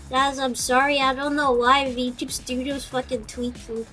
Guys, I'm sorry. I don't know why YouTube Studios fucking tweaking.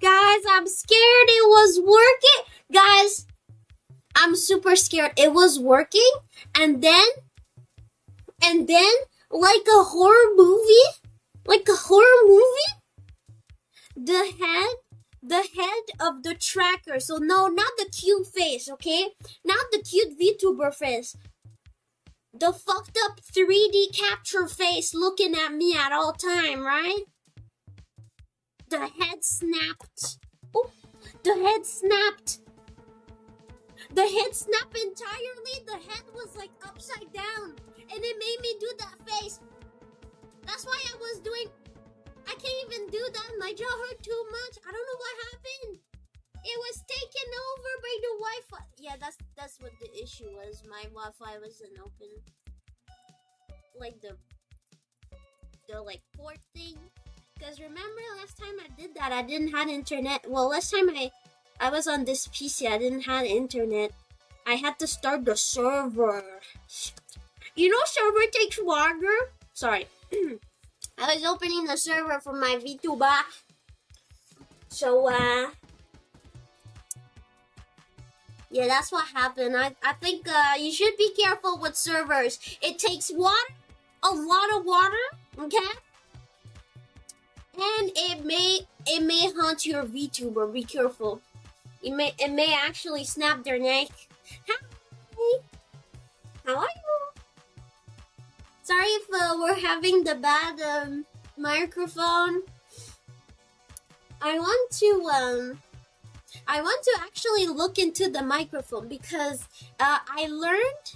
Guys, I'm scared it was working. Guys, I'm super scared. It was working, and then, like a horror movie, the head of the tracker. So no, not the cute face, okay? Not the cute VTuber face. The fucked up 3D capture face looking at me at all time, right? The head snapped. Oh, the head snapped. The head snapped entirely. The head was like upside down. And it made me do that face. That's why I was doing... I can't even do that. My jaw hurt too much. I don't know what happened. It was taken over by the Wi-Fi. Yeah, that's what the issue was. My Wi-Fi wasn't open. Like the like port thing. Because remember last time I did that, I didn't have internet. Well, last time I was on this PC, I didn't have internet. I had to start the server. You know server takes longer? Sorry. I was opening the server for my VTuber. So, yeah, that's what happened. I think you should be careful with servers. It takes water, a lot of water, okay? And it may haunt your VTuber. Be careful. It may actually snap their neck. Hi. How are you? Sorry if we're having the bad microphone. I want to actually look into the microphone because I learned,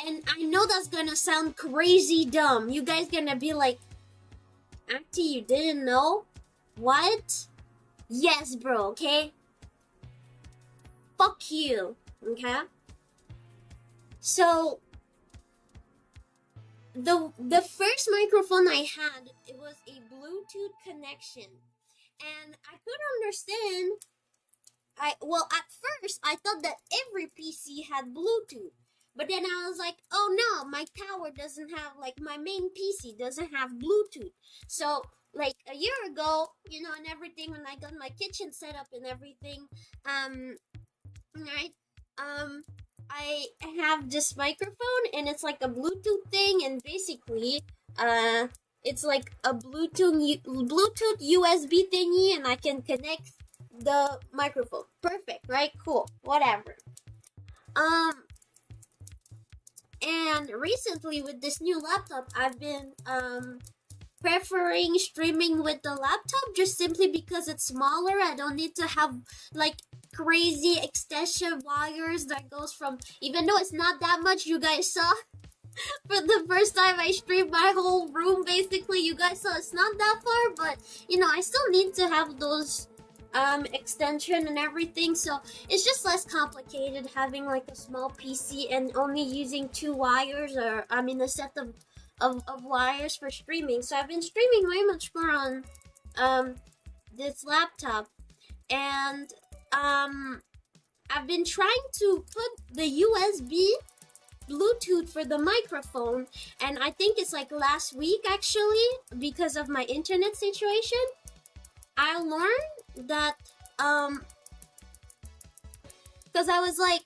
and I know that's gonna sound crazy dumb. You guys gonna be like, Auntie, you didn't know? What? Yes, bro, okay? Fuck you, okay? So, the first microphone I had, it was a Bluetooth connection. And I couldn't understand. At first, I thought that every PC had Bluetooth. But then I was like, oh no, my tower doesn't have, like, my main PC doesn't have Bluetooth. So, like, a year ago, you know, and everything, when I got my kitchen set up and everything, right, I have this microphone, and it's like a Bluetooth thing, and basically, it's like a Bluetooth USB thingy, and I can connect the microphone. Perfect, right? Cool. Whatever. And recently with this new laptop, I've been preferring streaming with the laptop just simply because it's smaller. I don't need to have like crazy extension wires that goes from, even though it's not that much, you guys saw for the first time I streamed my whole room basically, you guys saw it's not that far, but you know, I still need to have those extension and everything, so it's just less complicated having like a small PC and only using 2 wires, or I mean a set of wires for streaming. So I've been streaming way much more on this laptop, and I've been trying to put the USB Bluetooth for the microphone, and I think it's like last week actually, because of my internet situation, I learned that because I was like,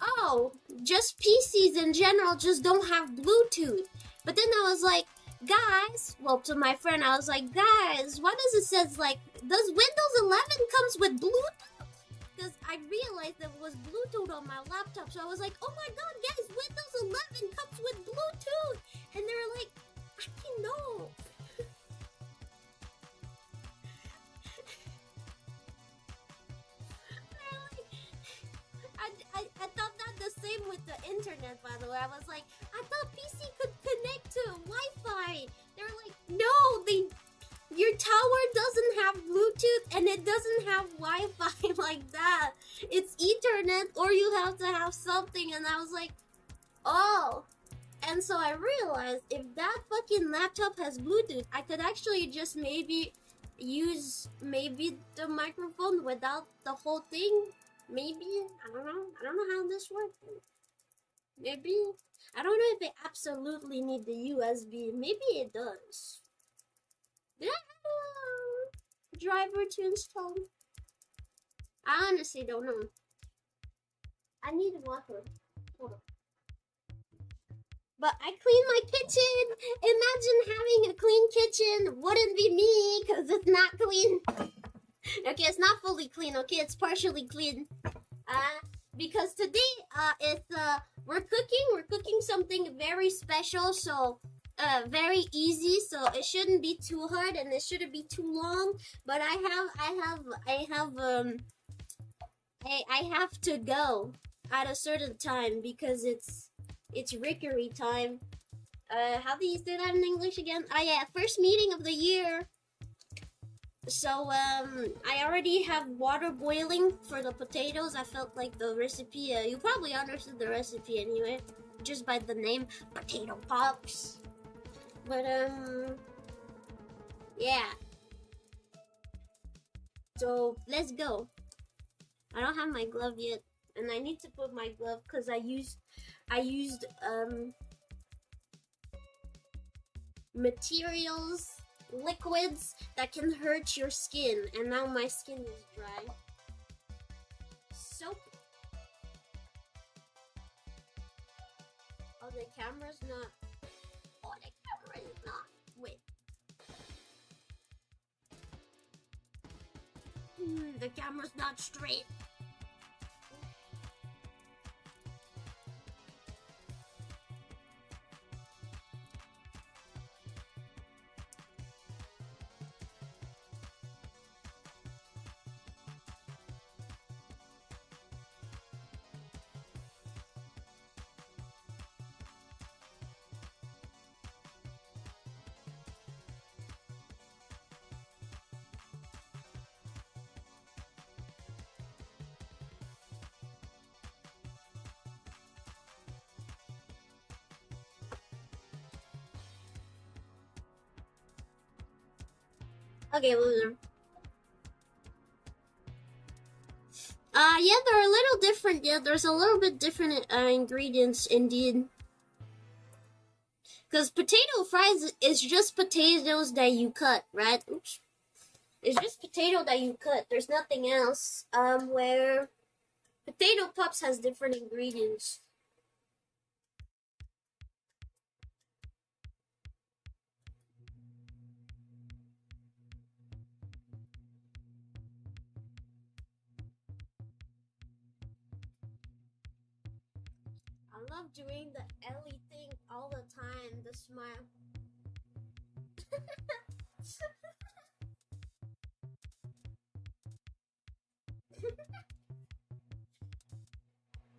oh, just PCs in general just don't have Bluetooth. But then I was like, guys, well, to my friend, I was like, guys, why does it says like, does Windows 11 comes with Bluetooth? Because I realized there was Bluetooth on my laptop, so I was like, oh my god, guys, Windows 11 comes with Bluetooth! And they were like, I didn't know. I thought that the same with the internet, by the way. I was like, I thought PC could connect to Wi-Fi. They were like, no, your tower doesn't have Bluetooth and it doesn't have Wi-Fi like that. It's Ethernet, or you have to have something. And I was like, oh. And so I realized if that fucking laptop has Bluetooth, I could actually just maybe use the microphone without the whole thing. Maybe, I don't know how this works. Maybe, I don't know if it absolutely need the USB. Maybe it does. Did I have a driver to install? I honestly don't know. I need water. Hold on. But I clean my kitchen. Imagine having a clean kitchen. Wouldn't be me, because it's not clean. Okay, it's not fully clean, okay? It's partially clean. Because today, we're cooking something very special, so, very easy, so it shouldn't be too hard and it shouldn't be too long. But I have to go at a certain time because it's Rickery time. How do you say that in English again? Yeah, first meeting of the year. So, I already have water boiling for the potatoes. I felt like the recipe, you probably understood the recipe anyway, just by the name, potato pops. But, yeah. So, let's go. I don't have my glove yet, and I need to put my glove because I used, materials, liquids that can hurt your skin, and now my skin is dry. Soap. Oh, the camera's not. Oh, the camera is not. Wait. The camera's not straight. Okay, loser. Yeah, they're a little different. Yeah, there's a little bit different ingredients indeed. Because potato fries is just potatoes that you cut, right? Oops. It's just potato that you cut. There's nothing else. Where potato pops has different ingredients. I love doing the Ellie thing all the time, the smile.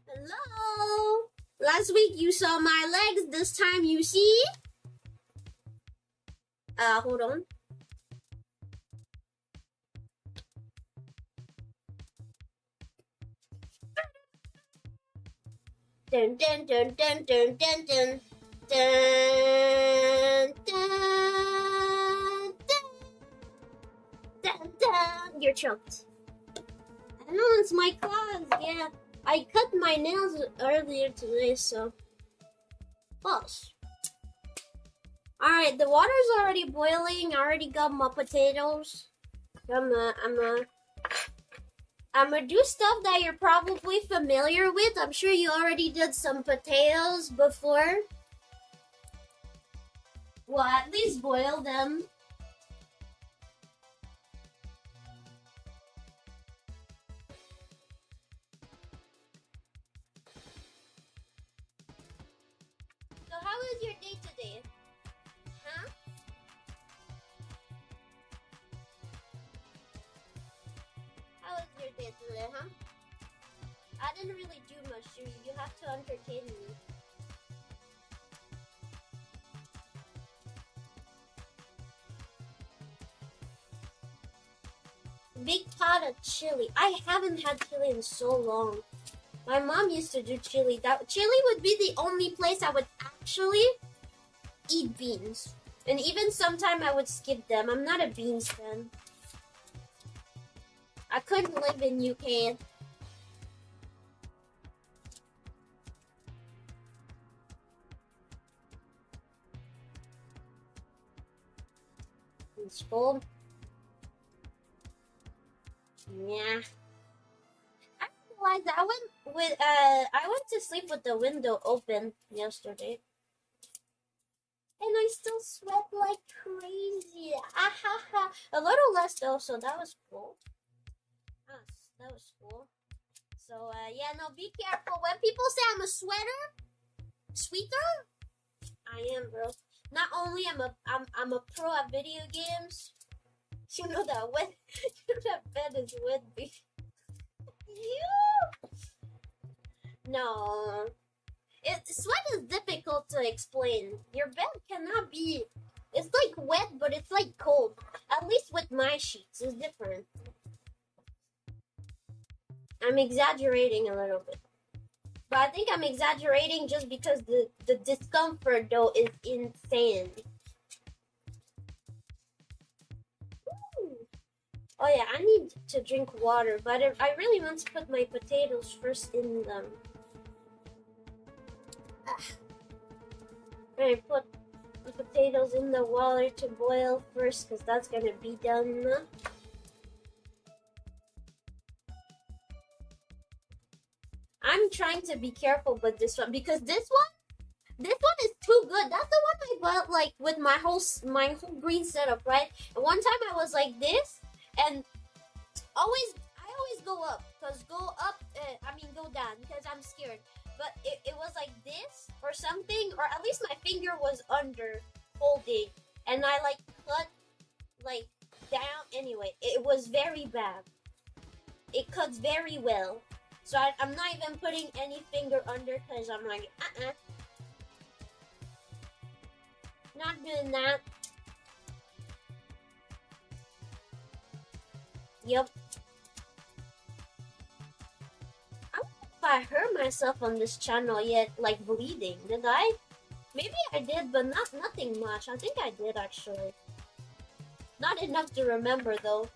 Hello! Last week you saw my legs, this time you see? Hold on. Dun dun dun dun dun dun dun. Dun, dun, dun, dun, dun. You're choked. I know, it's my class. Yeah, I cut my nails earlier today, so. Close. Alright, the water's already boiling. I already got my potatoes. I'm gonna do stuff that you're probably familiar with. I'm sure you already did some potatoes before. Well, at least boil them. So how was your day today? Huh? How was your day today, huh? I didn't really do much to you. You have to entertain me. Big pot of chili. I haven't had chili in so long. My mom used to do chili. Chili would be the only place I would actually eat beans. And even sometime I would skip them. I'm not a beans fan. I couldn't live in UK. In school. Yeah. I realized that I went to sleep with the window open yesterday. And I still sweat like crazy. Ahaha. A little less though, so that was cool. That was cool. So yeah, no, be careful. When people say I'm a sweeter, I am, bro. Not only I'm a pro at video games. You know that wet that bed is wet. You. No. Sweat is difficult to explain. Your bed cannot be. It's like wet, but it's like cold. At least with my sheets, it's different. I'm exaggerating a little bit. But I think I'm exaggerating just because the discomfort, though, is insane. Ooh. Oh, yeah, I need to drink water, but I really want to put my potatoes first in them. I put the potatoes in the water to boil first because that's gonna be done. I'm trying to be careful with this one because this one is too good. That's the one I bought like with my whole green setup, right? And one time I was like this, and I always go up because go down because I'm scared. But it was like this or something, or at least my finger was under holding, and I like cut like down. Anyway, it was very bad. It cuts very well, so I'm not even putting any finger under because I'm like not doing that. Yep. I hurt myself on this channel yet, like bleeding. Did I? Maybe I did, but nothing much. I think I did actually. Not enough to remember though.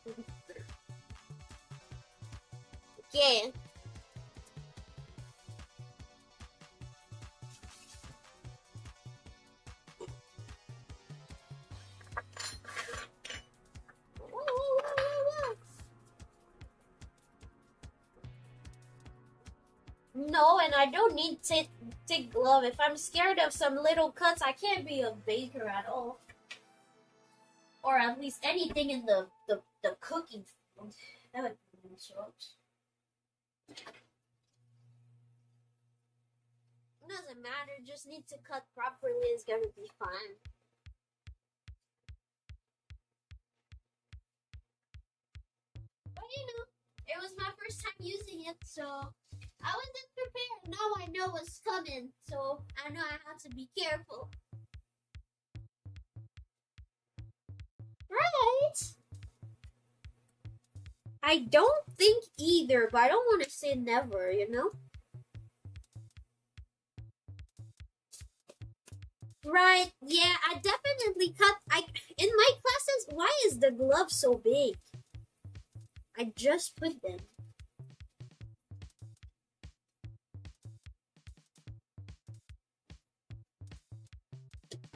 Yeah. No, and I don't need thick glove. If I'm scared of some little cuts, I can't be a baker at all. Or at least anything in the cooking field. That would be sucks. Doesn't matter, just need to cut properly, is gonna be fine. But you know, it was my first time using it, so I wasn't prepared. Now I know what's coming, so I know I have to be careful. Right? I don't think either, but I don't want to say never, you know? Right, yeah, I definitely cut. In my classes, why is the glove so big? I just put them.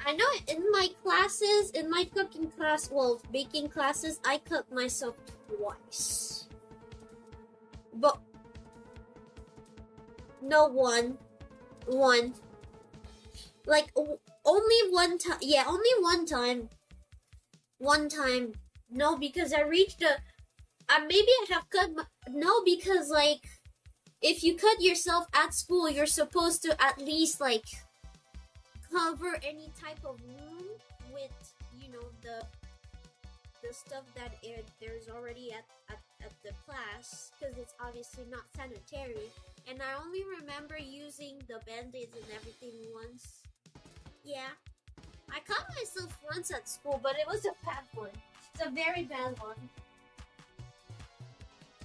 I know in my classes, in my cooking class, well, baking classes, I cut myself twice. But no, one. Like only one time. Yeah, only one time. One time. No, because I reached a. Maybe I have cut. No, because like, if you cut yourself at school, you're supposed to at least like cover any type of wound with, you know, the stuff that there's already at the class, because it's obviously not sanitary. And I only remember using the band-aids and everything once. Yeah, I cut myself once at school, but it was a bad one. It's a very bad one.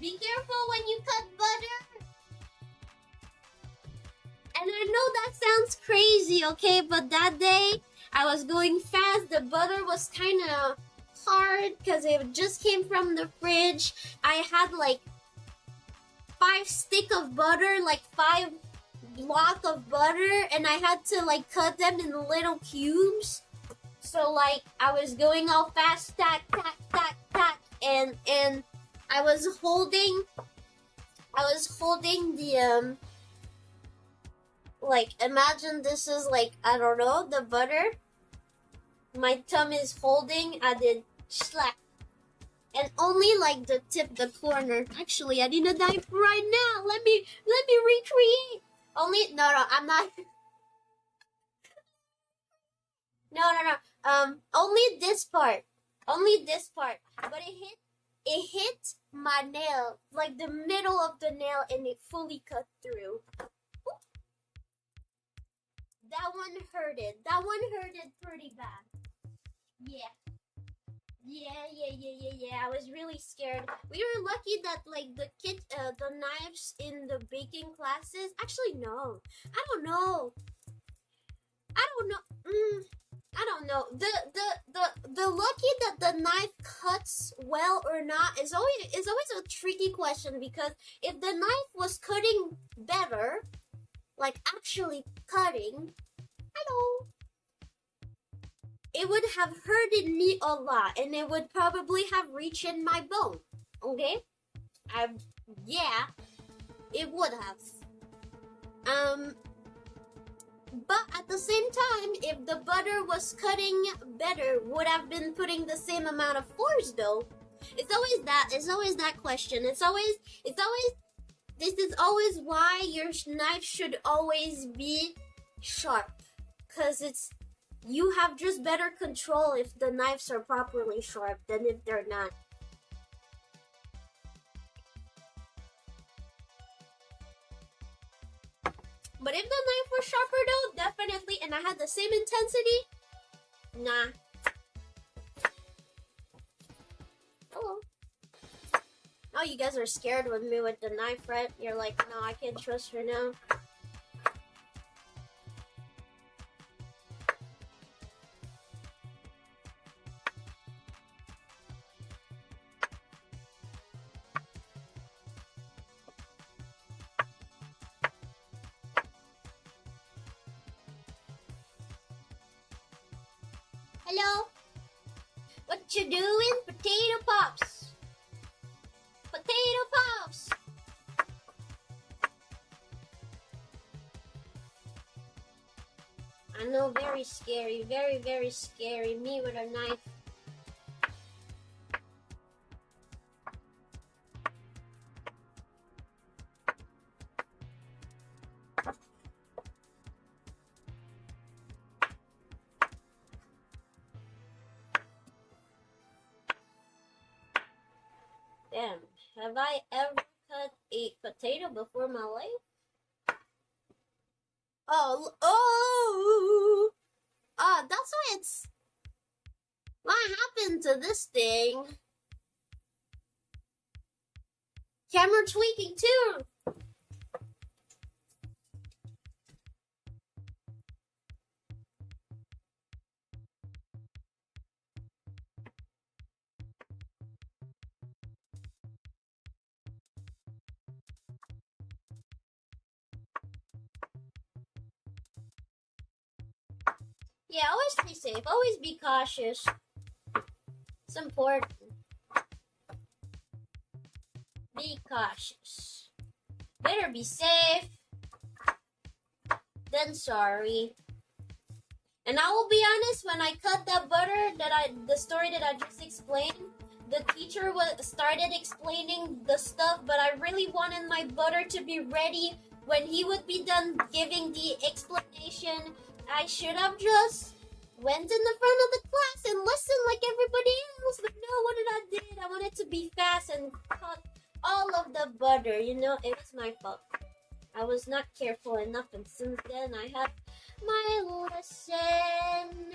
Be careful when you cut butter. And I know that sounds crazy, okay? But that day, I was going fast. The butter was kind of hard because it just came from the fridge. I had like 5 stick of butter, like 5 block of butter, and I had to like cut them in little cubes. So like I was going all fast, tack, tack, tack, tack, and I was holding the like, imagine this is like, I don't know, the butter. My thumb is holding, I did slack. And only like the tip, the corner. Actually, I need a knife right now. Let me recreate. No, I'm not. No. Only this part. But it hit my nail, like the middle of the nail, and it fully cut through. That one hurted. Pretty bad. Yeah. I was really scared. We were lucky that like the knives in the baking classes. Actually, no. I don't know. I don't know. The lucky that the knife cuts well or not is always a tricky question, because if the knife was cutting better, like actually cutting, hello, it would have hurted me a lot, and it would probably have reached in my bone. Okay? Yeah, it would have. But at the same time, if the butter was cutting better, would have been putting the same amount of force though. It's always that question. This is always why your knife should always be sharp. 'Cause you have just better control if the knives are properly sharp than if they're not. But if the knife was sharper though, definitely, and I had the same intensity, nah. Hello. Oh, you guys are scared with me with the knife, right? You're like, no, I can't trust her now. Hello? What you doing? Potato pops. Potato pops. I know, very scary. Very, very scary. Me with a knife. Damn, have I ever cut a potato before in my life? That's why it's... What happened to this thing? Camera tweaking too! Yeah, always stay safe. Always be cautious. It's important. Be cautious. Better be safe than sorry. And I will be honest, when I cut that butter, the story that I just explained, the teacher started explaining the stuff, but I really wanted my butter to be ready when he would be done giving the explanation. I should have just went in the front of the class and listened like everybody else. But no, what did I do? I wanted to be fast and cut all of the butter. You know, it was my fault. I was not careful enough, and since then I have my lesson.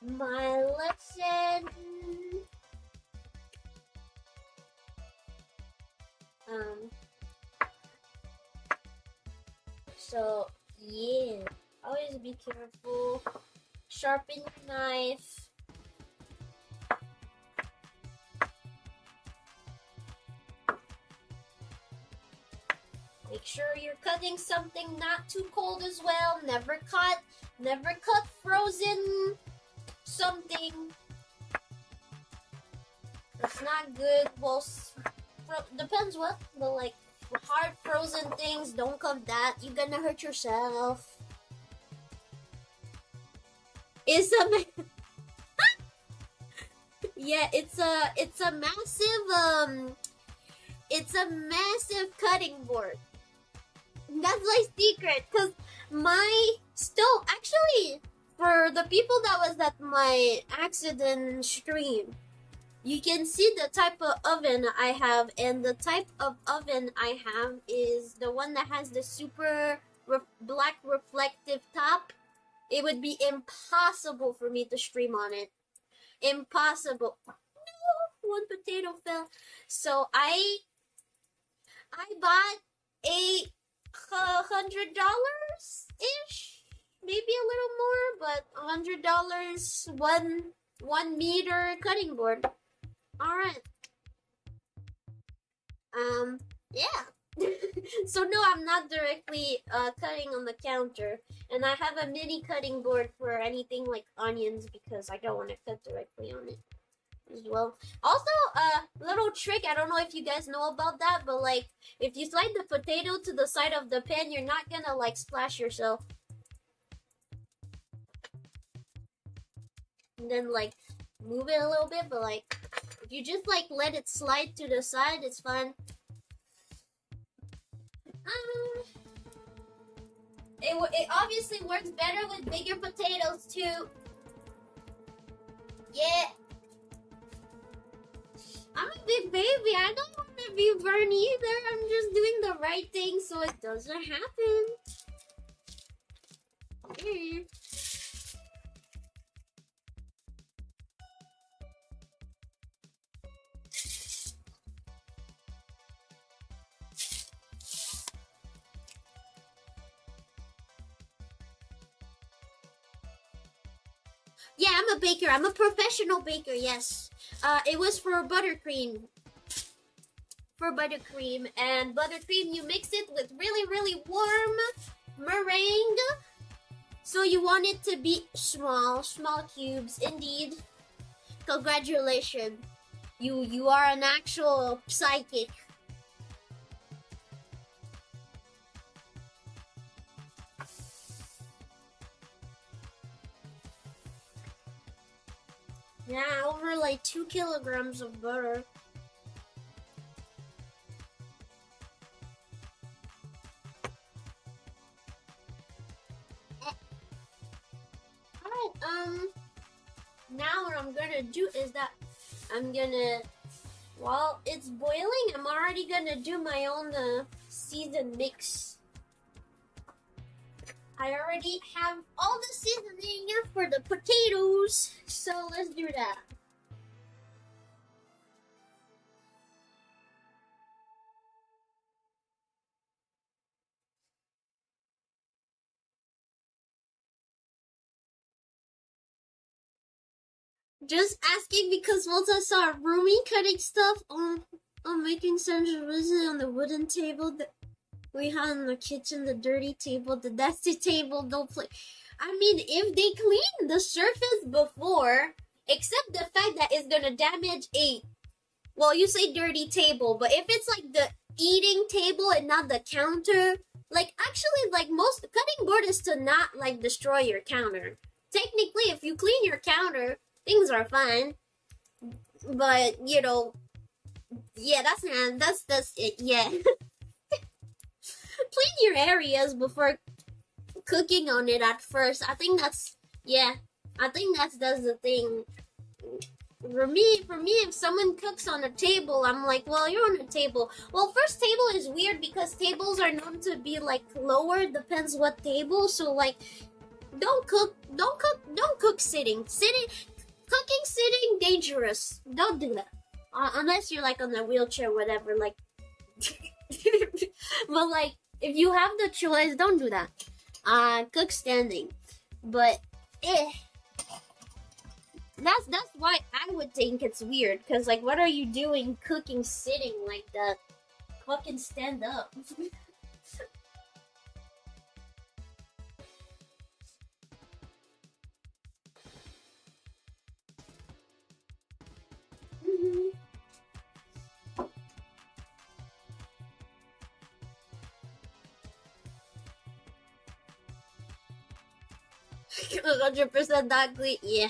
My lesson. So yeah, always be careful. Sharpen your knife. Make sure you're cutting something not too cold as well. Never cut frozen something. That's not good. Well, depends what, but like hard frozen things, don't cut that. You're gonna hurt yourself. It's a yeah, it's a massive cutting board. That's my secret, cause my stove, actually, for the people that was at my accident stream, you can see the type of oven I have, and the type of oven I have is the one that has the super black reflective top. It would be impossible for me to stream on it. Impossible. No, one potato fell. So I bought a $100 ish, maybe a little more, but $100 one meter cutting board. All right. Yeah. So no, I'm not directly cutting on the counter, and I have a mini cutting board for anything like onions because I don't want to cut directly on it as well. Also, little trick, I don't know if you guys know about that, but like if you slide the potato to the side of the pan, you're not gonna like splash yourself. And then like move it a little bit, but like if you just like let it slide to the side, it's fine. It obviously works better with bigger potatoes too. Yeah. I'm a big baby. I don't want to be burned either. I'm just doing the right thing so it doesn't happen. Yeah, I'm a baker. I'm a professional baker, yes. It was for buttercream. For buttercream. And buttercream, you mix it with really, really warm meringue. So you want it to be small cubes, indeed. Congratulations. You are an actual psychic. Yeah, over like 2 kilograms of butter. Alright, now what I'm gonna do is that I'm gonna, while it's boiling, I'm already gonna do my own seasoned mix. I already have all the seasoning for the potatoes, so let's do that. Just asking because once I saw Rumi cutting stuff on making sandwiches on the wooden table that we had in the kitchen, the dirty table, the dusty table, don't play. I mean, if they clean the surface before, except the fact that it's gonna damage a, well, you say dirty table, but if it's like the eating table and not the counter, like actually, like most cutting board is to not like destroy your counter. Technically, if you clean your counter, things are fine. But you know, yeah, that's it. Yeah, clean your areas before cooking on it at first. I think that's, yeah. I think that's the thing. For me, if someone cooks on a table, I'm like, well, you're on a table. Well, first, table is weird because tables are known to be like lower. Depends what table. So like, don't cook sitting. Cooking sitting, dangerous. Don't do that. Unless you're like on a wheelchair, whatever. Like, but like, if you have the choice, don't do that. Cook standing. But that's why I would think it's weird. Cause like, what are you doing cooking sitting like that? Fucking stand up. Mhm. 100% not clean. Yeah.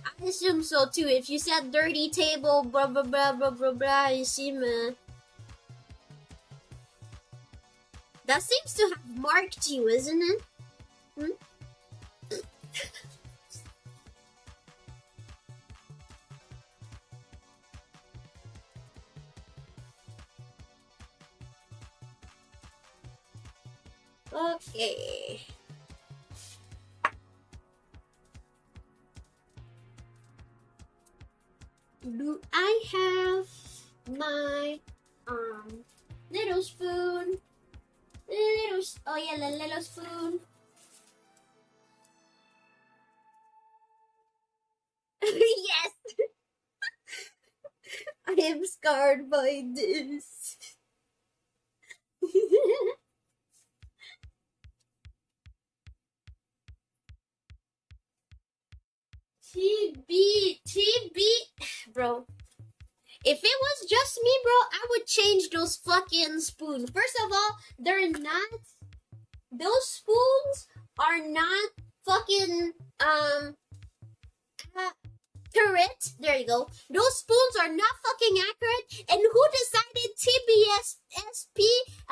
I assume so too. If you said dirty table, blah blah blah blah blah blah, you see, man. That seems to have marked you, isn't it? Hmm? Okay. Do I have my little spoon? Oh yeah, the little spoon. Yes, I am scarred by this. TB, bro. If it was just me, bro, I would change those fucking spoons. First of all, they're not. Those spoons are not fucking accurate. There you go. Those spoons are not fucking accurate. And who decided TBSSP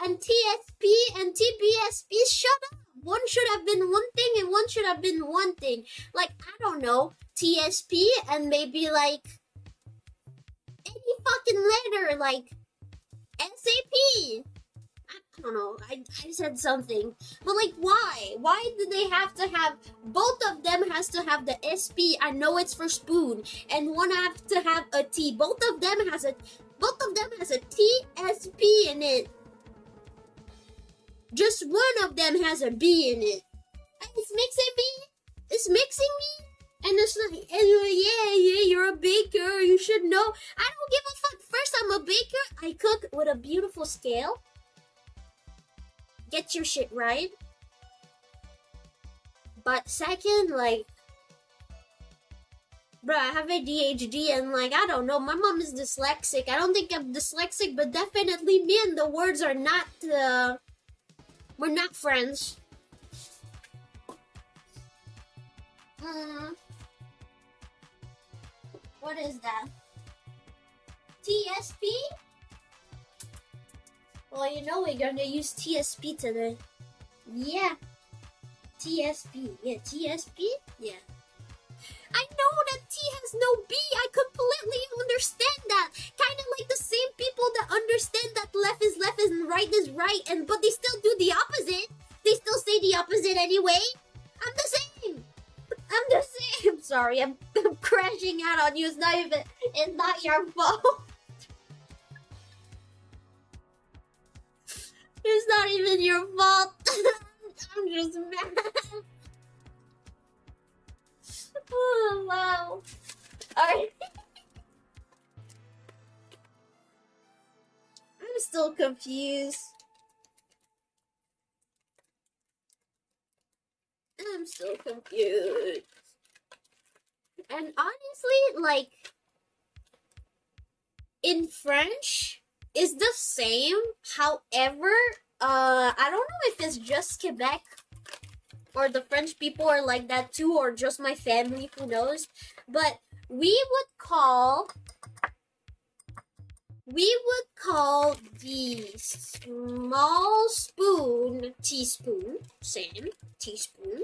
and TSP and TBSP? Shut up. One should have been one thing and one should have been one thing. Like, I don't know, TSP and maybe like any fucking letter, like SAP. I don't know. I said something, but like, why? Why do they have to have both of them? Has to have the SP. I know it's for spoon, and one have to have a T. Both of them has a TSP in it. Just one of them has a B in it. It's mixing me. It's mixing me. And it's like, yeah, you're a baker. You should know. I don't give a fuck. First, I'm a baker. I cook with a beautiful scale. Get your shit right. But second, like, bruh, I have ADHD and like, I don't know, my mom is dyslexic. I don't think I'm dyslexic, but definitely me and the words are not, we're not friends. What is that? TSP? Well, you know we're gonna use TSP today. Yeah. TSP. Yeah, TSP? Yeah. I know that T has no B. I completely understand that. Kind of like the same people that understand that left is left and right is right, and but they still do the opposite. They still say the opposite anyway. I'm the same. I'm the same. Sorry, I'm crashing out on you. It's not your fault. It's not even your fault. I'm just mad. Oh, wow. Alright. I'm still confused. I'm so confused. And honestly, like, in French, it's the same. However, I don't know if it's just Quebec or the French people are like that too, or just my family, who knows. But we would call the small spoon teaspoon, same teaspoon.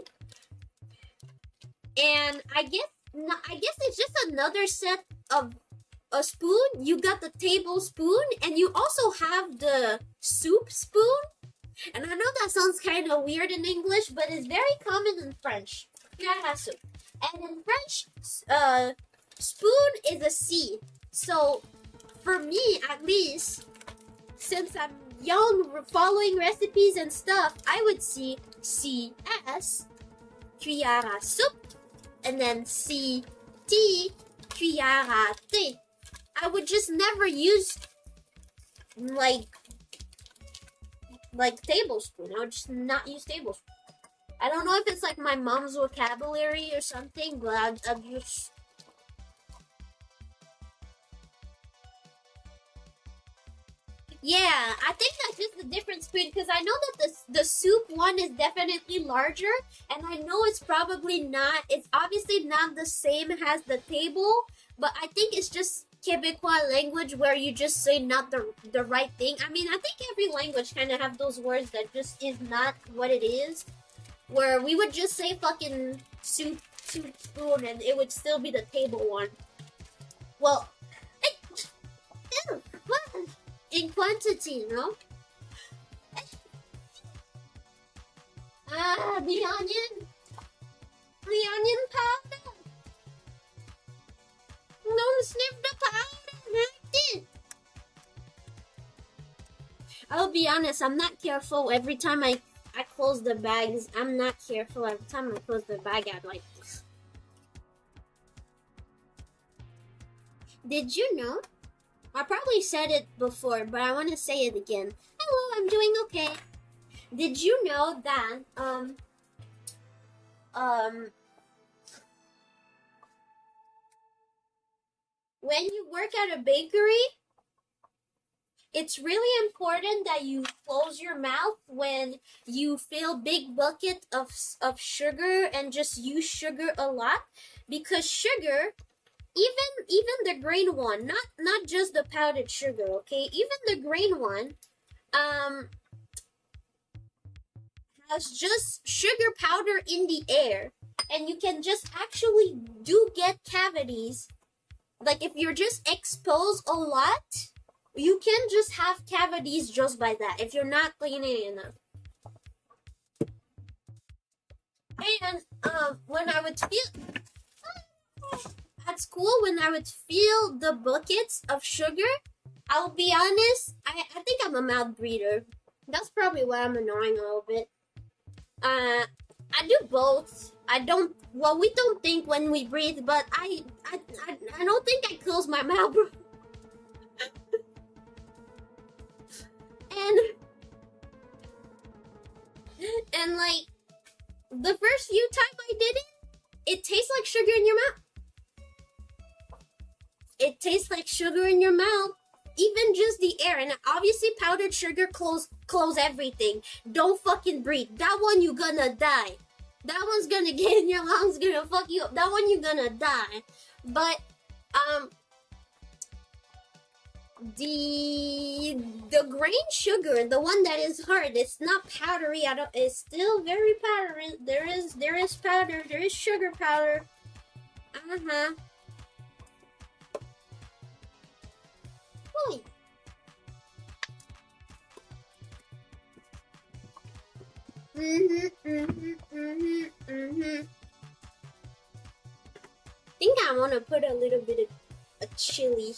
And I guess it's just another set of a spoon. You got the tablespoon, and you also have the soup spoon. And I know that sounds kind of weird in English, but it's very common in French. Yeah, soup. And in French, spoon is a C. So, for me, at least, since I'm young, following recipes and stuff, I would see CS, cuillère à soupe, and then CT, cuillère à thé. I would just never use, like tablespoon. I would just not use tablespoon. I don't know if it's like my mom's vocabulary or something, but I'd just... Yeah, I think that's just the difference between, because I know that the soup one is definitely larger, and I know it's probably not, it's obviously not the same as the table, but I think it's just Quebecois language where you just say not the right thing. I mean, I think every language kind of have those words that just is not what it is, where we would just say fucking soup spoon and it would still be the table one. Well, in quantity, you know? The onion powder. Don't sniff the powder. I'll be honest, I'm not careful every time I close the bags. I'm not careful every time I close the bag out like this. Did you know? I probably said it before, but I want to say it again. Hello, I'm doing okay. Did you know that, when you work at a bakery, it's really important that you close your mouth when you fill big bucket of sugar and just use sugar a lot, because sugar, even the grain one, not just the powdered sugar, okay? Even the grain one, has just sugar powder in the air, and you can just actually get cavities. Like, if you're just exposed a lot, you can just have cavities just by that, if you're not cleaning enough. And, when I would feel... At school, when I would feel the buckets of sugar, I'll be honest, I think I'm a mouth breather. That's probably why I'm annoying a little bit. I do both. We don't think when we breathe, but I don't think I close my mouth. and like, the first few times I did it tastes like sugar in your mouth. It tastes like sugar in your mouth. Even just the air. And obviously powdered sugar close everything. Don't fucking breathe. That one you gonna die. That one's gonna get in your lungs, gonna fuck you up. That one you gonna die. But the grain sugar, the one that is hard, it's not powdery. It's still very powdery. There is powder. There is sugar powder. Wait. I think I want to put a little bit of chili.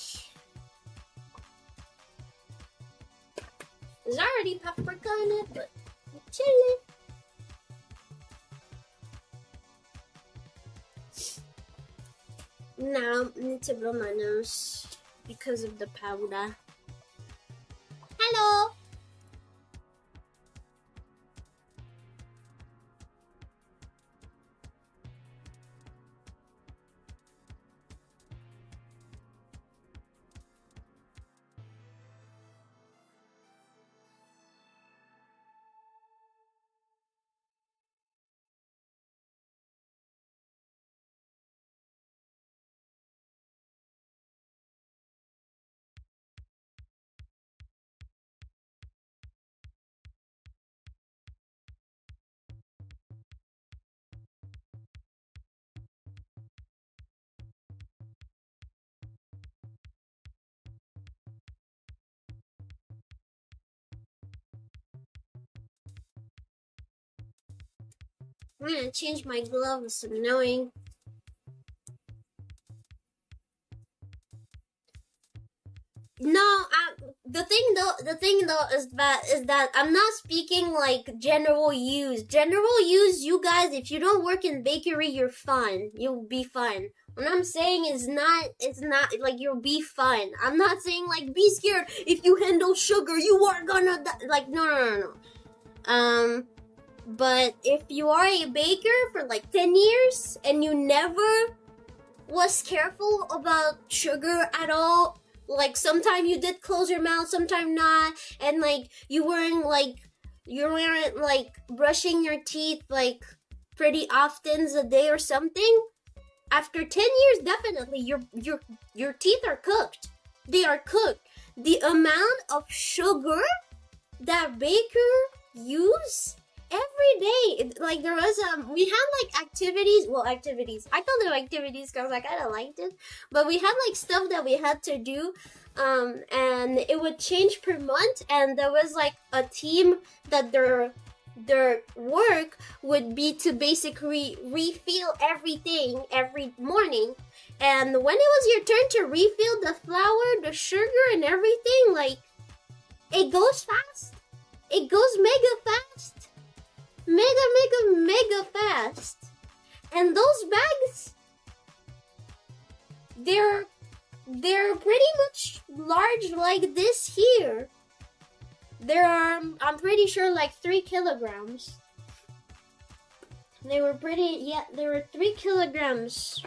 There's already paprika in it, but chili. Now I need to blow my nose because of the powder. Hello. I'm gonna change my gloves. I'm knowing. No, the thing though is that I'm not speaking like general use. General use, you guys, if you don't work in bakery, you're fine. You'll be fine. What I'm saying is it's not like you'll be fine. I'm not saying like be scared if you handle sugar, you are gonna die. Like no. But if you are a baker for like 10 years and you never was careful about sugar at all, like sometime you did close your mouth, sometime not, and like you weren't like brushing your teeth like pretty often a day or something, after 10 years definitely your teeth are cooked. They are cooked. The amount of sugar that baker use every day, like there was we had like activities. I call them activities because I kind of liked it, but we had like stuff that we had to do, and it would change per month, and there was like a team that their work would be to basically refill everything every morning, and when it was your turn to refill the flour, the sugar, and everything, like it goes fast. It goes mega fast. Mega fast. And those bags, they're pretty much large like this here. There are, I'm pretty sure, like 3 kilograms. They were 3 kilograms.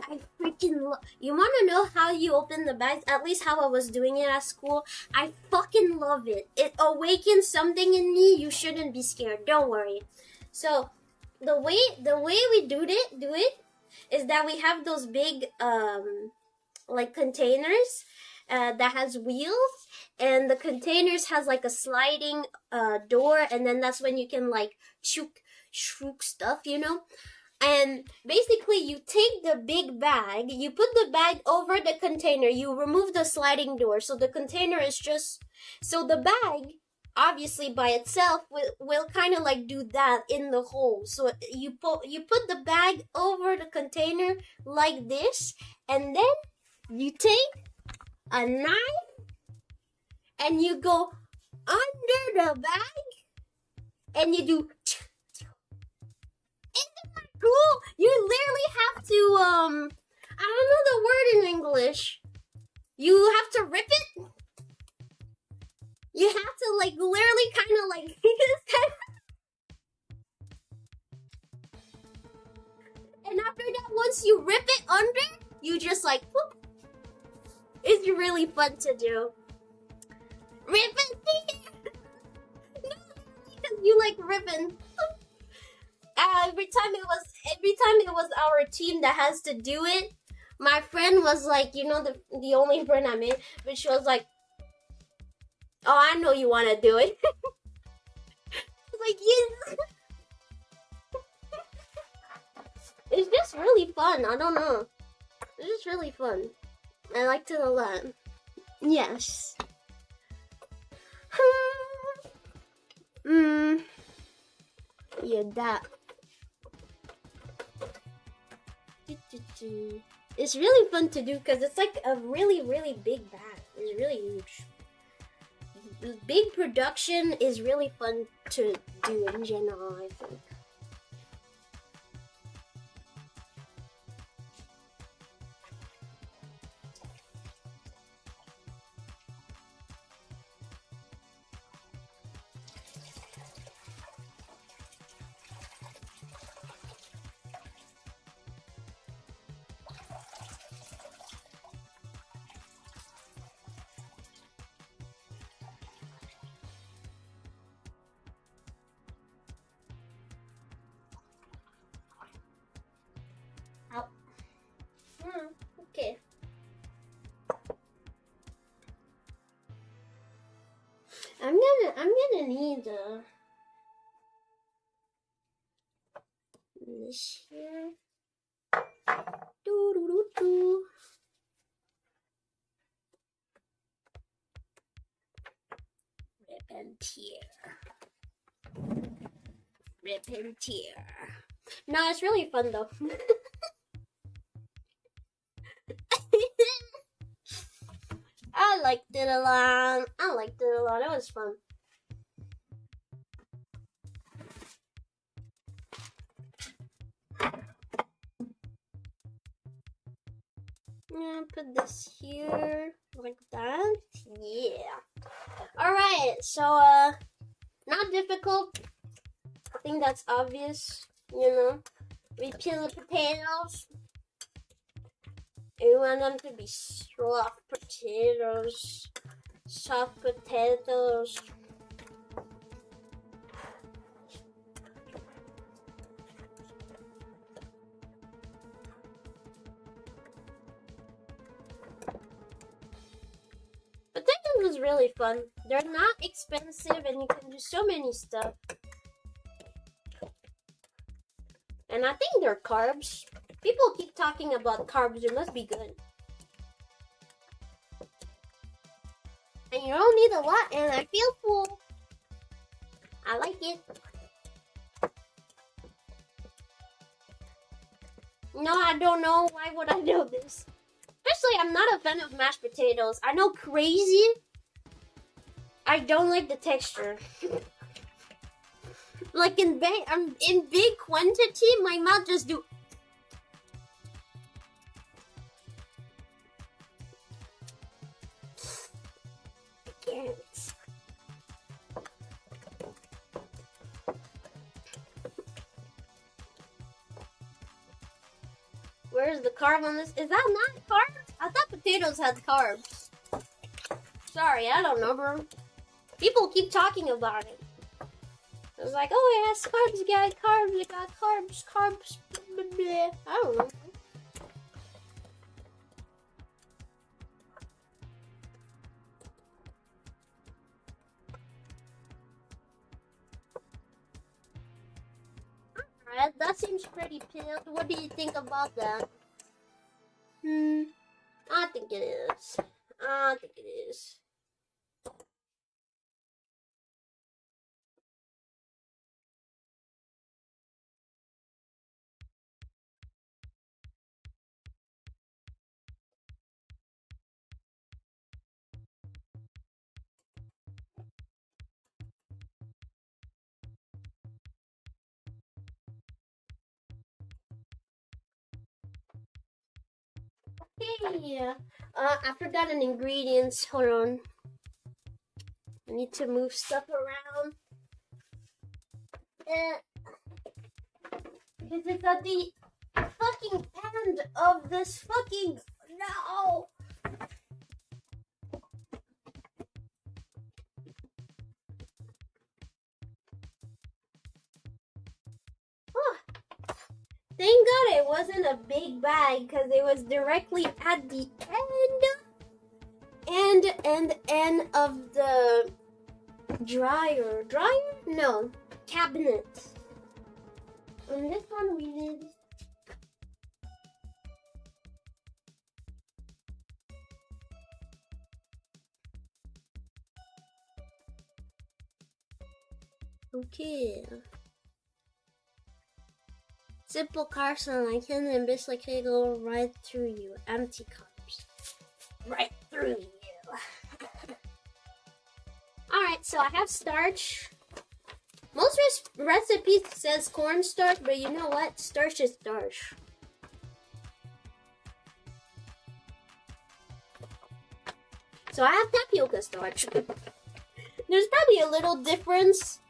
I freaking you want to know how you open the bags? At least how I was doing it at school. I fucking love it. It awakens something in me. You shouldn't be scared. Don't worry. So the way we do it is that we have those big like containers that has wheels, and the containers has like a sliding door, and then that's when you can like shook stuff, you know. And basically, you take the big bag, you put the bag over the container, you remove the sliding door, so the container is just, so the bag, obviously by itself, will kind of like do that in the hole. So you put the bag over the container like this, and then you take a knife, and you go under the bag, and you do, cool. You literally have to I don't know the word in English. You have to rip it. You have to like literally kind of like and after that, once you rip it under, you just like whoop. It's really fun to do. Rip it. No, because you like ripping. Every time it was our team that has to do it, my friend was like, you know, the only friend I made, but she was like, oh, I know you want to do it. Like, yes. It's just really fun. I don't know. It's just really fun. I liked it a lot. Yes. Yeah, that. It's really fun to do because it's like a really big bag. It's really huge. Big production is really fun to do in general, I think. Okay. I'm gonna need this here. Ribbon here. rip and tear. No, it's really fun though. I liked it a lot. It was fun. I'm gonna put this here like that. Yeah. Alright, so not difficult. I think that's obvious, you know. We peel the potatoes. We want them to be soft potatoes. Soft potatoes. Potatoes is really fun. They're not expensive and you can do so many stuff. And I think they're carbs. People keep talking about carbs. It must be good. And you don't need a lot, and I feel full. I like it. No, I don't know. Why would I do this? Especially, I'm not a fan of mashed potatoes. I know, crazy. I don't like the texture. Like in big quantity, my mouth just do. I can't. Where's the carb on this? Is that not carbs? I thought potatoes had carbs. Sorry, I don't know, bro. People keep talking about it. I was like, oh, it has carbs, it got carbs, it got carbs, blah, blah, blah. I don't know. Alright, that seems pretty peeled. What do you think about that? I think it is. I think it is. Yeah. I forgot an ingredients. Hold on. I need to move stuff around. Because it's at the fucking end of this fucking. No! Oh. Thank God it wasn't a big bag because it was directly at the end of the dryer. Dryer? No. Cabinet. On this one we did. Okay. Simple carbs like him and biscuit can go right through you. Empty carbs. Right through you. Alright, so I have starch. Most recipes says cornstarch, but you know what? Starch is starch. So I have tapioca starch. There's probably a little difference.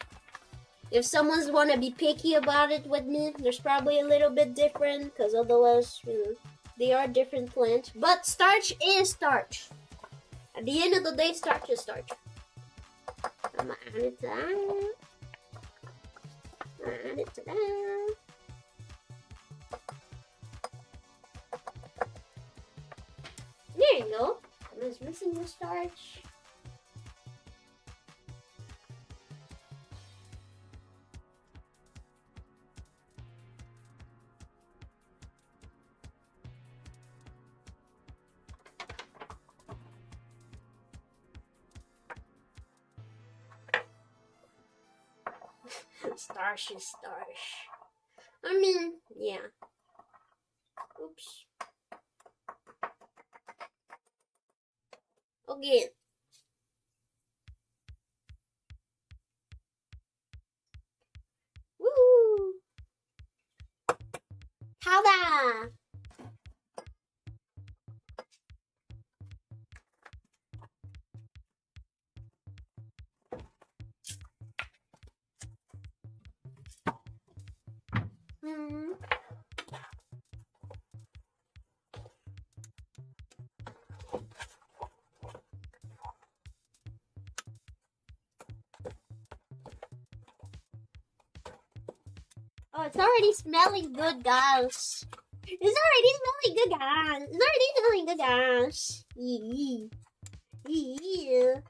If someone's want to be picky about it with me, there's probably a little bit different, because otherwise, you know, they are different plants. But starch is starch. At the end of the day, starch is starch. I'm gonna add it to that. Add it to that. There you go. I was missing the starch. Starch is starch. I mean, yeah. Oops. Okay. Woo! Powder! Hmm. Oh, it's already smelling good, guys. It's already smelling good, guys. It's already smelling good, guys. Yeah. Yeah.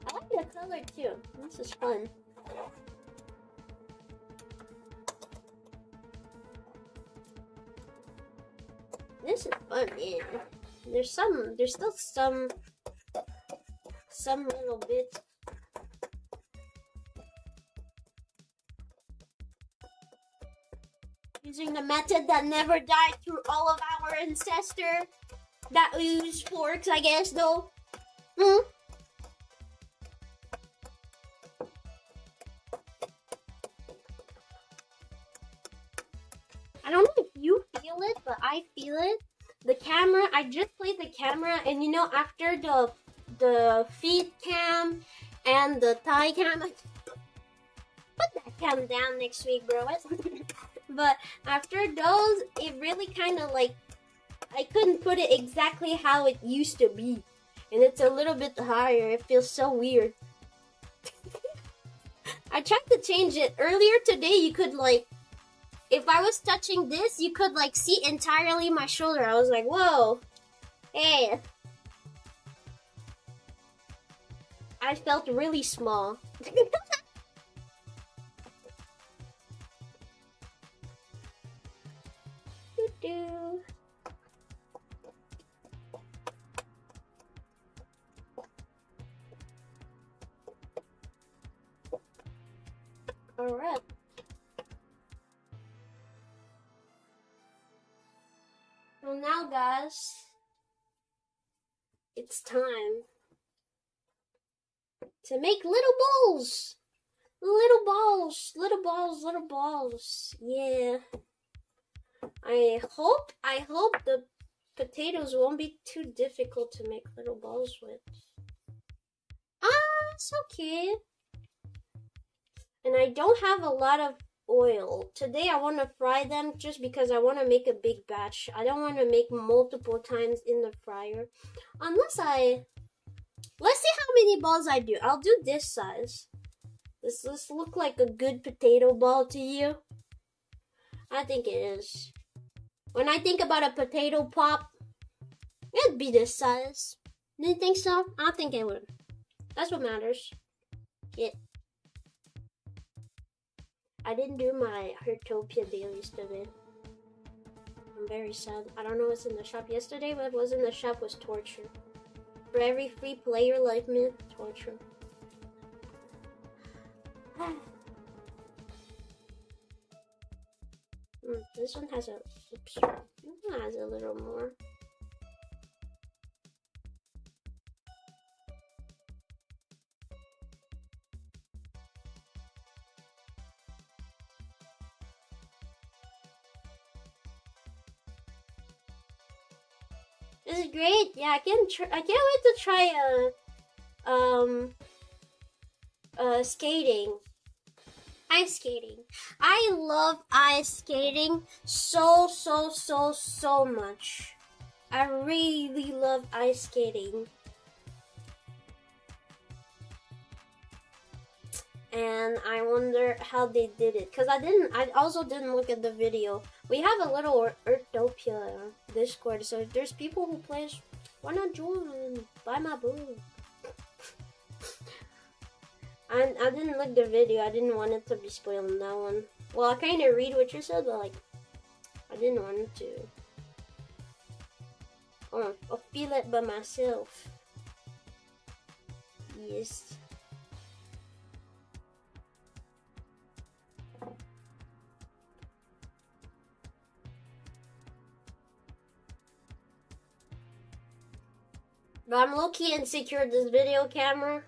I like the color too. This is fun. This is fun, man. There's still some little bits. Using the method that never died through all of our ancestor that used forks, I guess, though. Hmm? I don't know if you feel it, but I feel it. The camera, I just played the camera, and you know, after the feet cam and the thigh cam, I put that cam down next week, bro. But after those, it really kind of like, I couldn't put it exactly how it used to be. And it's a little bit higher. It feels so weird. I tried to change it. Earlier today, you could like, if I was touching this, you could like see entirely my shoulder. I was like, whoa. Hey. I felt really small. Doo-doo. Alright. Well now guys, it's time to make little balls. Little balls, little balls, little balls. Yeah. I hope the potatoes won't be too difficult to make little balls with. It's okay. And I don't have a lot of oil. Today I want to fry them just because I want to make a big batch. I don't want to make multiple times in the fryer. Let's see how many balls I do. I'll do this size. Does this look like a good potato ball to you? I think it is. When I think about a potato pop, it'd be this size. Do you think so? I think it would. That's what matters. Yeah. I didn't do my Hertopia dailies today. I'm very sad. I don't know what's in the shop. Yesterday what was in the shop was torture. For every free player like me, torture. This one has this one has a little more. This is great. Yeah, I can't wait to try skating. Ice skating. I love ice skating so much. I really love ice skating. And I wonder how they did it. Cause I also didn't look at the video. We have a little Earthtopia Discord, so if there's people who plays, why not join? Buy my book. I didn't look the video. I didn't want it to be spoiled in that one. Well, I kind of read what you said, but like, I didn't want it to. I'll feel it by myself. Yes. But I'm low-key insecure with this video camera.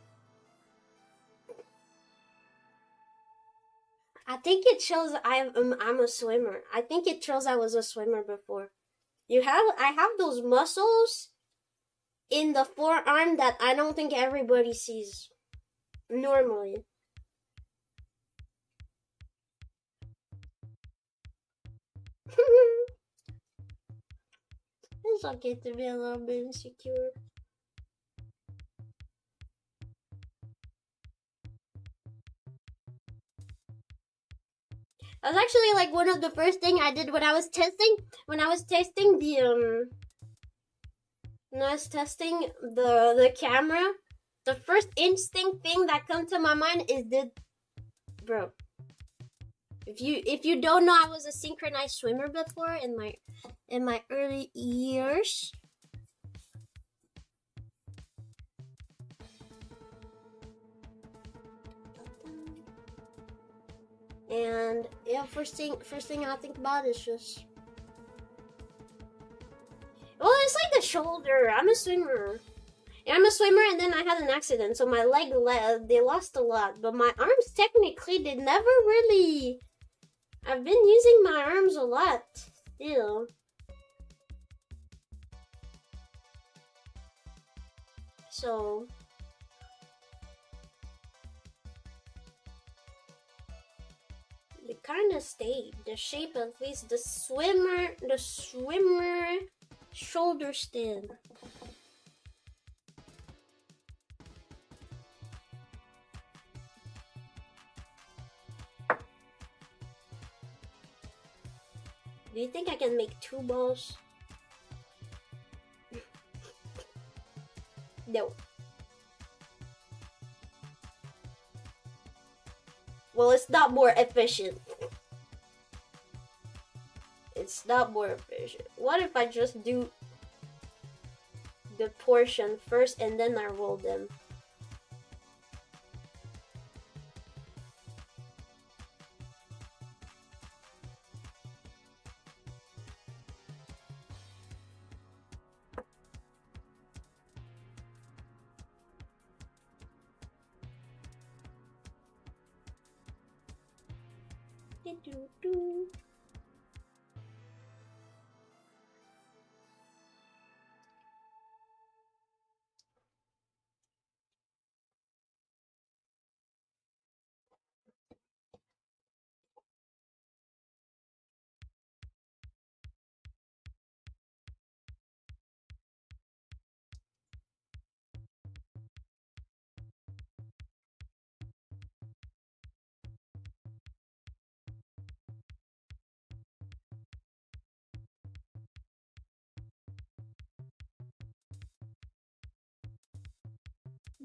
I think it shows I'm a swimmer. I think it shows I was a swimmer before. I have those muscles in the forearm that I don't think everybody sees normally. It's okay to be a little bit insecure. That was actually like one of the first thing I did when I was testing the camera. The first instinct thing that comes to my mind is bro. If you don't know, I was a synchronized swimmer before in my early years. And yeah, first thing I think about is just, well, it's like the shoulder. I'm a swimmer. Yeah, I'm a swimmer, and then I had an accident, so my they lost a lot. But my arms, technically, they never really. I've been using my arms a lot still. So they kind of stayed. The shape, at least, the swimmer shoulder stand. Do you think I can make 2 balls? No. Well, it's not more efficient. It's not more efficient. What if I just do the portion first and then I roll them?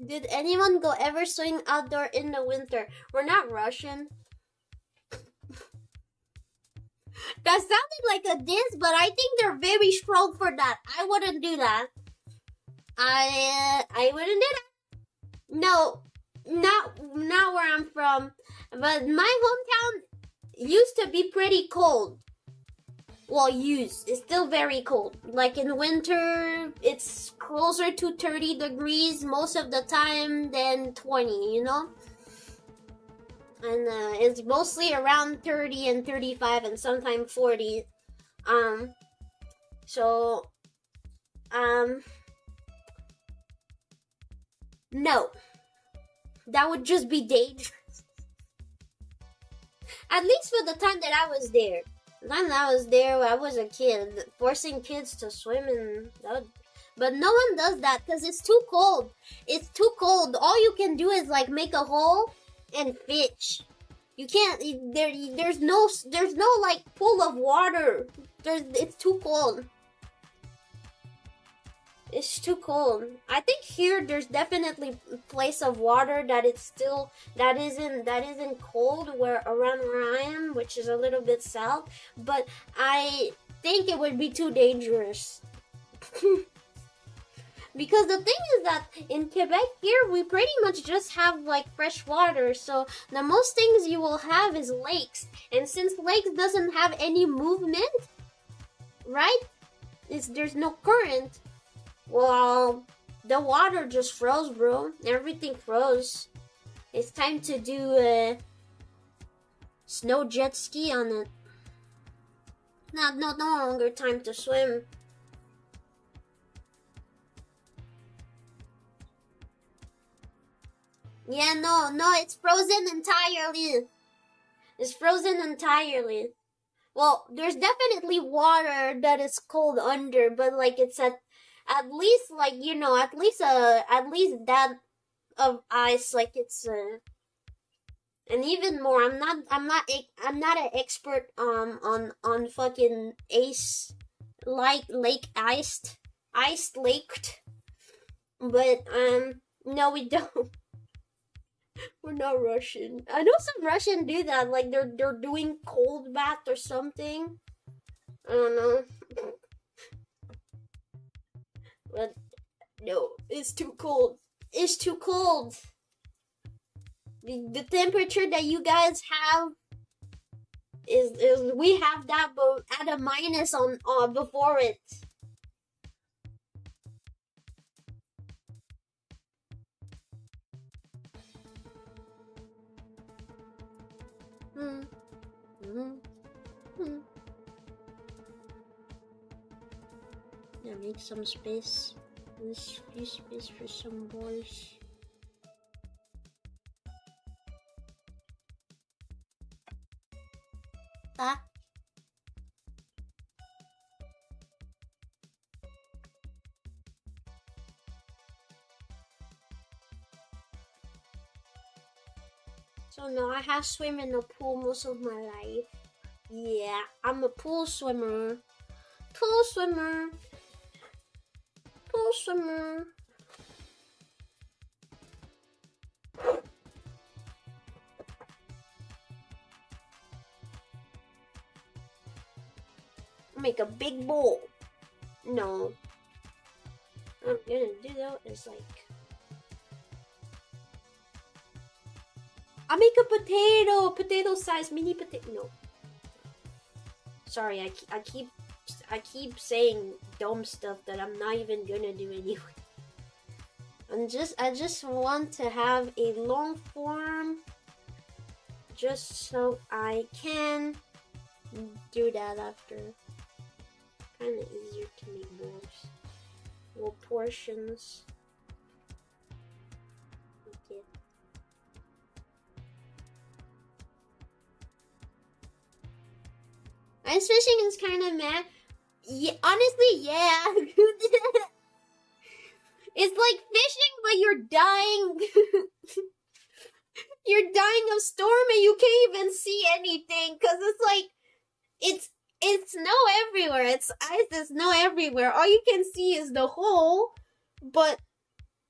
Did anyone go ever swing outdoor in the winter? We're not Russian. That sounded like a diss, but I think they're very strong for that. I wouldn't do that. I wouldn't do that. No, not where I'm from. But my hometown used to be pretty cold. Well, it's still very cold. Like in winter, it's closer to 30 degrees most of the time than 20, you know? And it's mostly around 30 and 35 and sometimes 40. No. That would just be dangerous. At least for the time that I was there. The time that I was there, I was a kid. Forcing kids to swim but no one does that because it's too cold. It's too cold. All you can do is like make a hole and fish. You can't. There's no like pool of water. It's too cold. It's too cold. I think here there's definitely a place of water that isn't cold around where I am, which is a little bit south. But I think it would be too dangerous. Because the thing is that in Quebec here, we pretty much just have like fresh water. So the most things you will have is lakes. And since lakes doesn't have any movement, right? There's no current. Well, The water just froze, bro. Everything froze. It's time to do a snow jet ski on it. No longer time to swim. Yeah, no, it's frozen entirely. It's frozen entirely. Well, there's definitely water that is cold under, but like it's at least like at least that of ice, like it's and even more. I'm not an expert on fucking ice like lake iced laked, but no, we don't. We're not Russian. I know some Russian do that, like they're doing cold bath or something. I don't know. But no, it's too cold. It's too cold. The temperature that you guys have is we have that, but at a minus on before it. Yeah, make some space. There's few space for some boys. Ah. So no, I have swim in the pool most of my life. Yeah, I'm a pool swimmer. Pool swimmer. Pool swimmer. Make a big bowl. No. What I'm gonna do though is like I make a potato sized mini potato. No. Sorry, I keep saying dumb stuff that I'm not even gonna do anyway. I just want to have a long form just so I can do that after. Kinda easier to make bowls. Little portions. Okay. Ice fishing is kinda meh. Yeah, honestly, yeah. It's like fishing, but you're dying. You're dying of storm and you can't even see anything because it's like it's snow everywhere. It's ice, there's snow everywhere. All you can see is the hole, but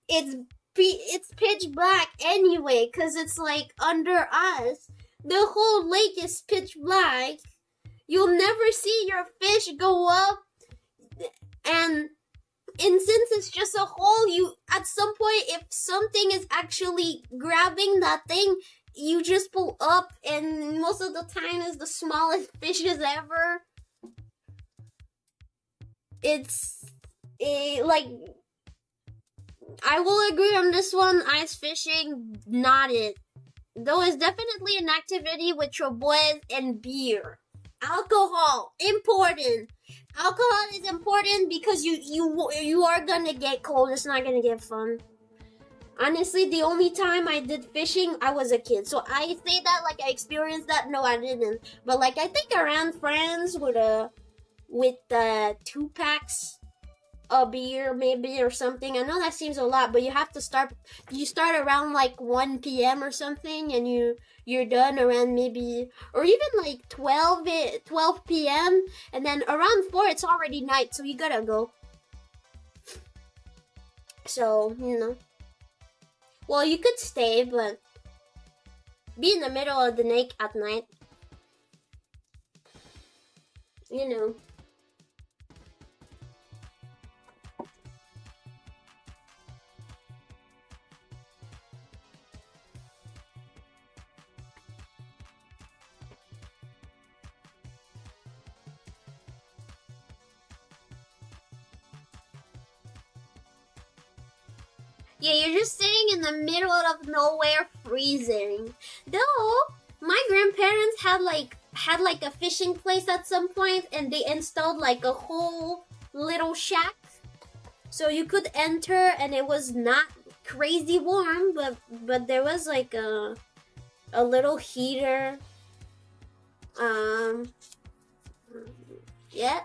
it's pitch black anyway because it's like under us. The whole lake is pitch black. You'll never see your fish go up, and since it's just a hole, you at some point, if something is actually grabbing that thing, you just pull up, and most of the time it's the smallest fishes ever. It's like I will agree on this one. Ice fishing, not it. Though it's definitely an activity with your boys and beer. Alcohol, important. Alcohol is important because you are gonna get cold. It's not gonna get fun. Honestly, the only time I did fishing, I was a kid. So I say that like I experienced that. No, I didn't. But like I think around friends with 2 packs of beer maybe or something. I know that seems a lot, but you have to start. You start around like 1 p.m. or something, and you're done around maybe, or even like 12 p.m. and then around 4 it's already night, so you gotta go. So, well, you could stay, but be in the middle of the lake at night. Yeah, you're just sitting in the middle of nowhere freezing. Though my grandparents had like a fishing place at some point, and they installed like a whole little shack, so you could enter, and it was not crazy warm, but there was like a little heater. Yeah.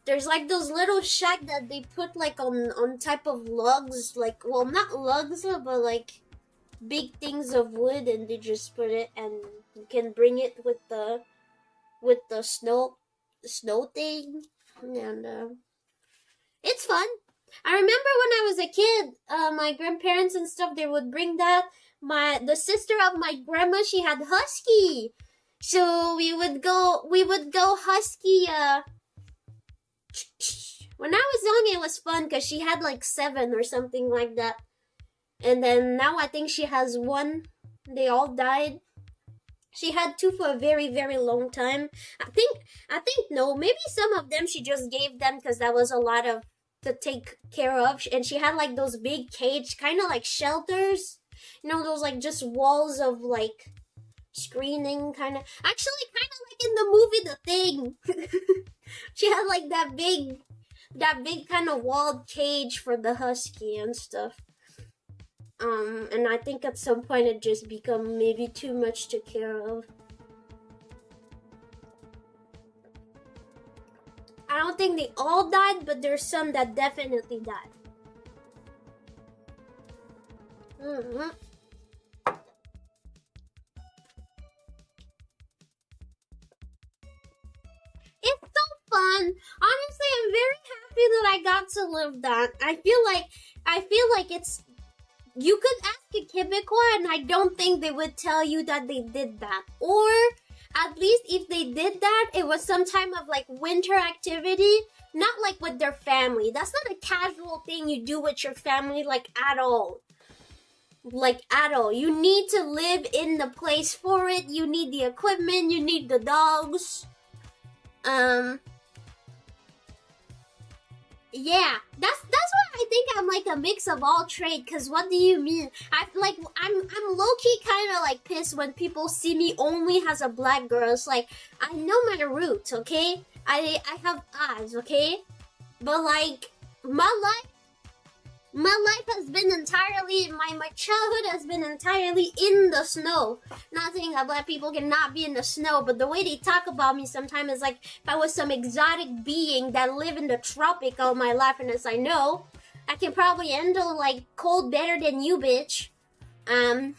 There's like those little shack that they put like on type of lugs, like, well, not lugs, but like big things of wood, and they just put it, and you can bring it with the snow thing, and it's fun. I remember when I was a kid, my grandparents and stuff, they would bring that. The sister of my grandma, she had husky, so we would go husky. When I was young, it was fun because she had like 7 or something like that. And then now I think she has 1. They all died. She had 2 for a very, very long time. I think no, maybe some of them she just gave them because that was a lot to take care of. And she had like those big cage, kind of like shelters. You know, those like just walls of like screening kind of. Actually, kind of like in the movie The Thing. She had like that big kind of walled cage for the husky and stuff. And I think at some point it just become maybe too much to care of. I don't think they all died, but there's some that definitely died. Mm-hmm. It's so fun. Honestly, I'm very happy that I got to live that. I feel like it's. You could ask a Quebecois, and I don't think they would tell you that they did that. Or at least if they did that, it was some time of like winter activity, not like with their family. That's not a casual thing you do with your family, like at all. Like at all. You need to live in the place for it. You need the equipment. You need the dogs. Yeah, that's why I think I'm like a mix of all trade. Cause what do you mean? I'm low key kind of like pissed when people see me only as a black girl. It's like I know my roots, okay? I have eyes, okay? But like my life has been entirely, my childhood has been entirely in the snow. Not saying that black people cannot be in the snow, but the way they talk about me sometimes is like if I was some exotic being that lived in the tropic all my life, and as I know, I can probably handle like cold better than you, bitch. Fucking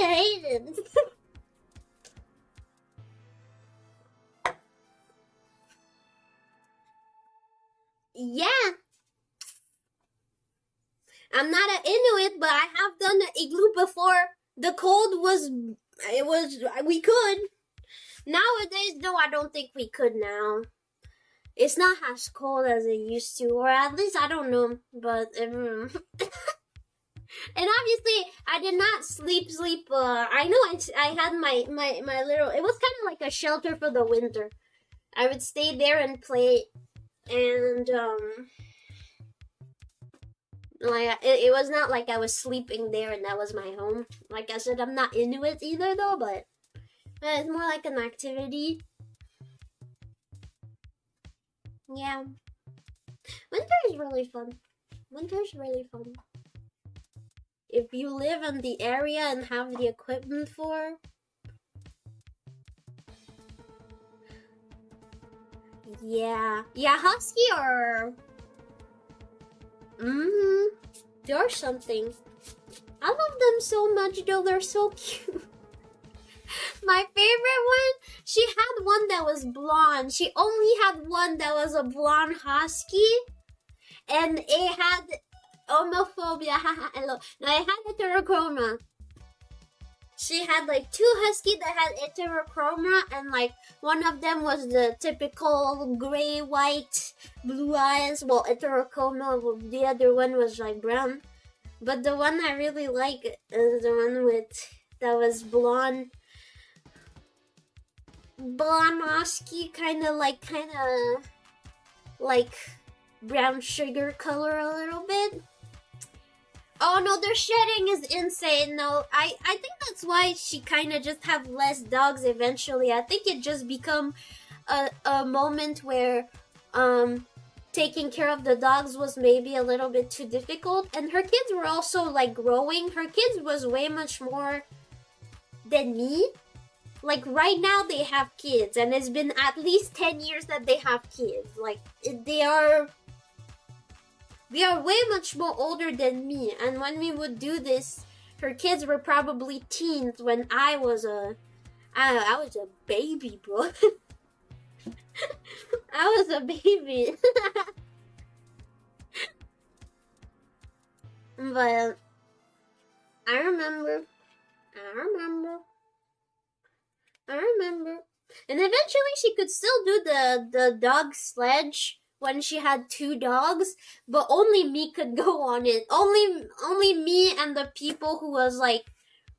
hate it. Yeah. I'm not an Inuit, but I have done an igloo before. The cold we could. Nowadays, no, I don't think we could now. It's not as cold as it used to, or at least I don't know, but, and obviously, I did not sleep, I know I had my little, it was kind of like a shelter for the winter. I would stay there and play, and, like, it was not like I was sleeping there and that was my home. Like I said, I'm not into it either though, but it's more like an activity. Yeah. Winter is really fun. Winter's really fun. If you live in the area and have the equipment for. Yeah. Yeah, husky or... They're something. I love them so much though, they're so cute. My favorite one, she had one that was blonde. She only had one that was a blonde husky. And it had homophobia. No, it had heterochroma. She had like 2 husky that had heterochroma, and like one of them was the typical gray, white, blue eyes. Well, heterochroma, the other one was like brown. But the one I really like is the one that was blonde husky, kind of like brown sugar color a little bit. Oh no, their shedding is insane. No, I think that's why she kind of just have less dogs eventually. I think it just become a moment where taking care of the dogs was maybe a little bit too difficult, and her kids were also like growing. Her kids was way much more than me. Like right now they have kids, and it's been at least 10 years that they have kids. Like they are way much more older than me, and when we would do this, her kids were probably teens when I was a baby, bro. I was a baby. But I remember. And eventually she could still do the dog sledge when she had 2 dogs, but only me could go on it. Only me and the people who was like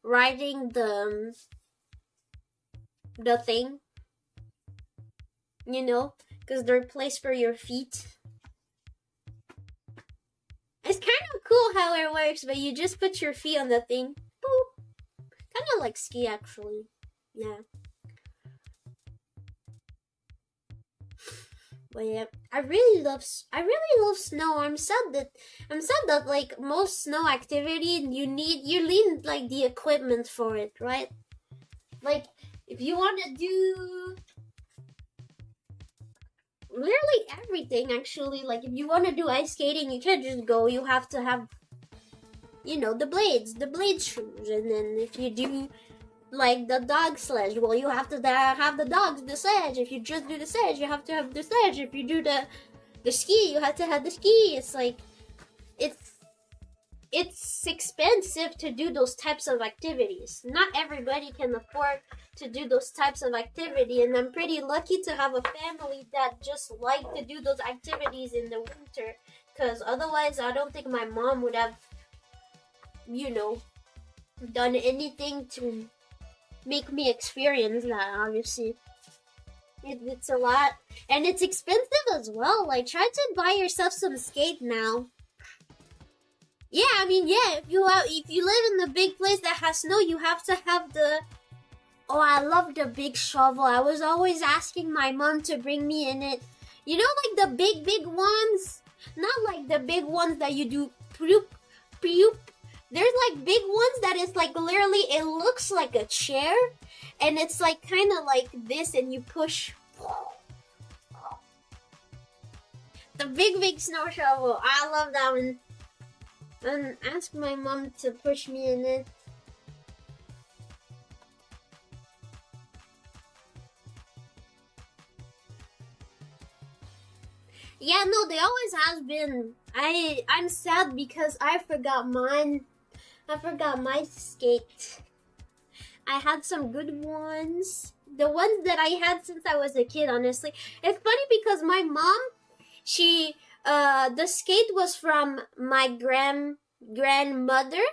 riding the thing. You know, because they're placed for your feet. It's kind of cool how it works, but you just put your feet on the thing. Boop. Kind of like ski, actually. Yeah. But yeah, I really love snow. I'm sad that like most snow activity you need like the equipment for it, right? Like if you want to do literally everything, actually, like if you want to do ice skating, you can't just go. You have to have, you know, the blade shoes, and then if you do like the dog sledge, well, you have to have the sledge. If you just do the sledge, you have to have the sledge. If you do the ski, you have to have the ski. It's like it's expensive to do those types of activities. Not everybody can afford to do those types of activity, and I'm pretty lucky to have a family that just like to do those activities in the winter, because otherwise I don't think my mom would have, you know, done anything to make me experience that. Obviously it's a lot, and it's expensive as well. Like try to buy yourself some skate now. Yeah, I mean, yeah, if you live in the big place that has snow, you have to have the... Oh, I love the big shovel. I was always asking my mom to bring me in it. You know, like the big ones? Not like the big ones that you do poop. There's like big ones that is like literally, it looks like a chair. And it's like kind of like this, and you push. The big snow shovel. I love that one. And ask my mom to push me in it. Yeah, no, they always has been. I'm sad because I forgot mine. I forgot my skate. I had some good ones. The ones that I had since I was a kid, honestly. It's funny because my mom, she... the skate was from my grandmother,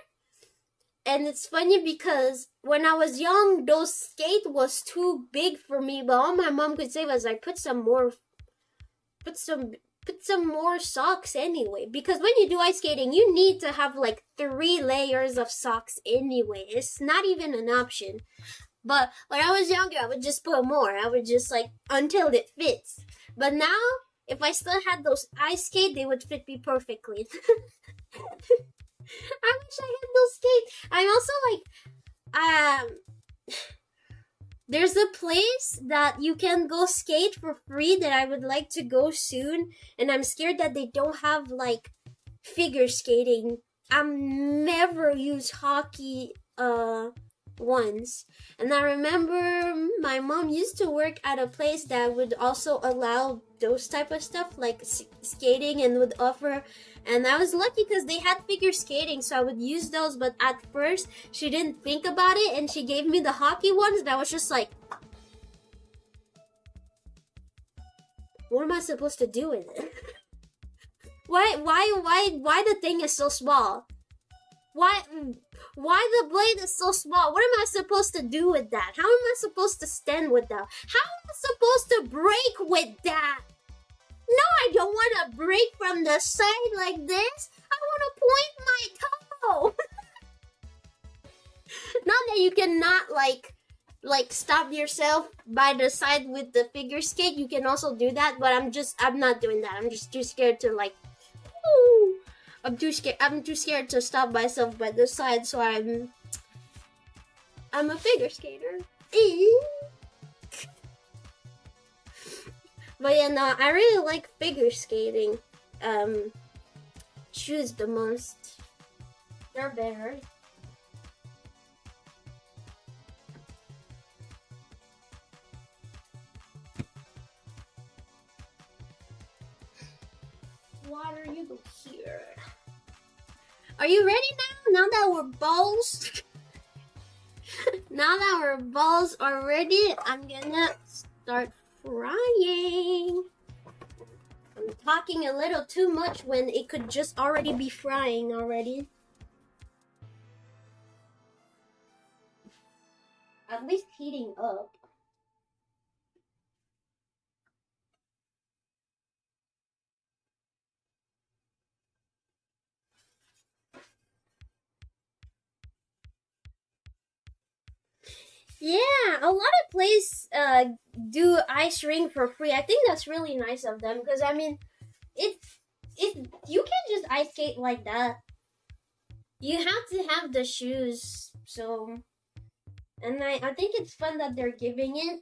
and it's funny because when I was young, those skate was too big for me. But all my mom could say was like, put some more socks anyway. Because when you do ice skating, you need to have like 3 layers of socks anyway. It's not even an option. But when I was younger, I would just put more. I would just like until it fits. But now, if I still had those ice skate, they would fit me perfectly. I wish I had those skates. I'm also like, there's a place that you can go skate for free that I would like to go soon, and I'm scared that they don't have like figure skating. I'm never used hockey once. And I remember my mom used to work at a place that would also allow those type of stuff, like skating, and would offer, and I was lucky because they had figure skating, so I would use those. But at first she didn't think about it, and she gave me the hockey ones, and I was just like, what am I supposed to do with it? why the thing is so small? Why the blade is so small? What am I supposed to do with that? How am I supposed to stand with that? How am I supposed to break with that? No, I don't want to break from the side like this. I want to point my toe. Not that you cannot like stop yourself by the side with the figure skate. You can also do that, but I'm not doing that. I'm just too scared to like. Woo. I'm too scared to stop myself by the side, so I'm a figure skater. But yeah, no, I really like figure skating shoes the most. They're better. Water, you go here. Are you ready now? Now that we're balls, now that our balls are ready, I'm gonna start frying. I'm talking a little too much when it could just already be frying already. At least heating up. Yeah, a lot of places do ice rink for free. I think that's really nice of them because I mean, it you can't just ice skate like that. You have to have the shoes. So, and I think it's fun that they're giving it.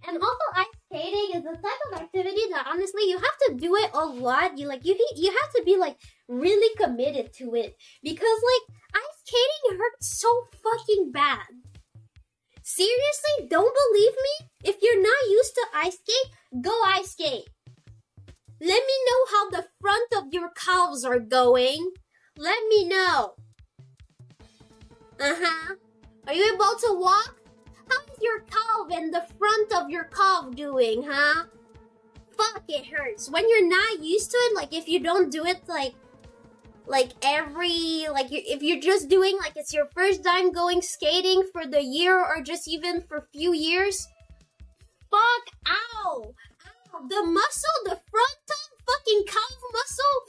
And also, ice skating is a type of activity that honestly you have to do it a lot. You have to be like really committed to it because like ice skating hurts so fucking bad. Seriously, don't believe me? If you're not used to ice skate, go ice skate. Let me know how the front of your calves are going. Let me know. Are you able to walk? How is your calf and the front of your calf doing, huh? Fuck, it hurts. When you're not used to it, like if you don't do it if you're just doing like it's your first time going skating for the year or just even for a few years, fuck, ow, the muscle, the frontal fucking calf muscle.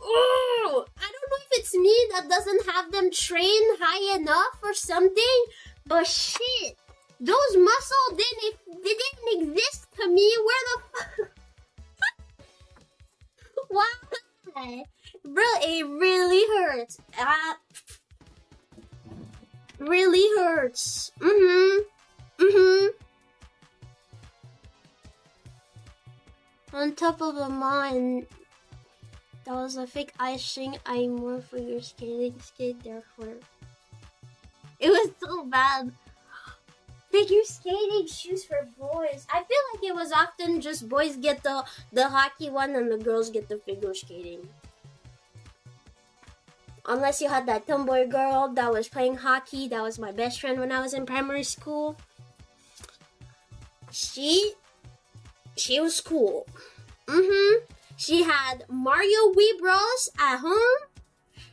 Oh, I don't know if it's me that doesn't have them trained high enough or something, but shit, those muscles didn't exist to me. Where the fuck? Why? Bro, it really hurts. Really hurts. On top of the mine, that was a fake icing. I'm more for your skate, therefore. It was so bad. Figure skating shoes for boys. I feel like it was often just boys get the hockey one and the girls get the figure skating. Unless you had that tomboy girl that was playing hockey. That was my best friend when I was in primary school. She was cool. She had Mario Wii Bros at home,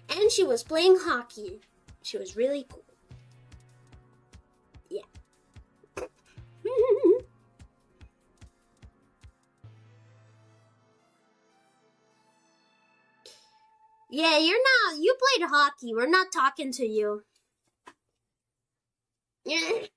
and she was playing hockey. She was really cool. Yeah. Yeah, you played hockey. We're not talking to you. You guys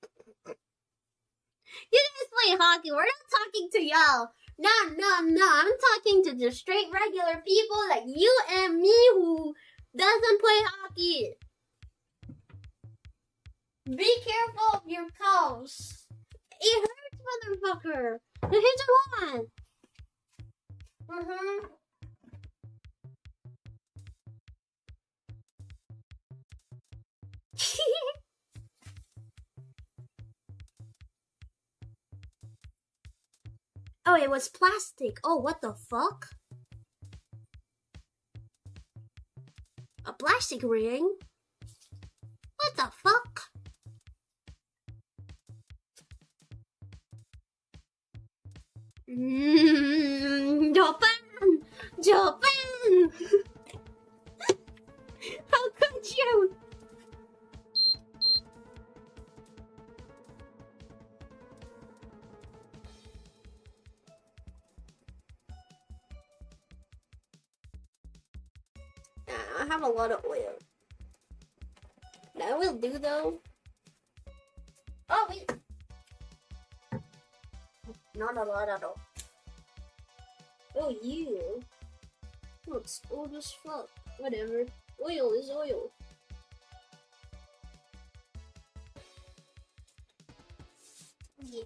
play hockey. We're not talking to y'all. No. I'm talking to the straight regular people like you and me who doesn't play hockey. Be careful of your calves. It hurts, motherfucker. Here's one. Oh, it was plastic. Oh, what the fuck? A plastic ring? What the fuck? Japan! How could you? have a lot of oil. That will do though. Oh wait. Not a lot at all. Oh, you. Oh, it's old as fuck. Whatever. Oil is oil. Yeah.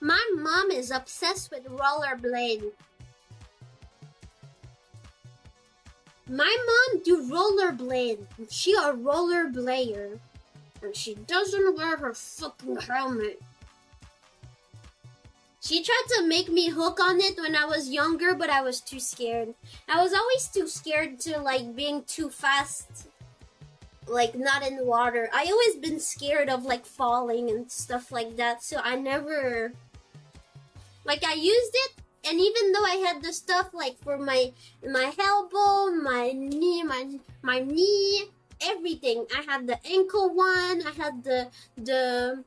My mom is obsessed with rollerblade. My mom do rollerblade. She a rollerblader. And she doesn't wear her fucking helmet. She tried to make me hook on it when I was younger, but I was too scared. I was always too scared to like being too fast, like not in water. I always been scared of like falling and stuff like that, so I never, like I used it, and even though I had the stuff like for my elbow, my knee, everything. I had the ankle one. I had the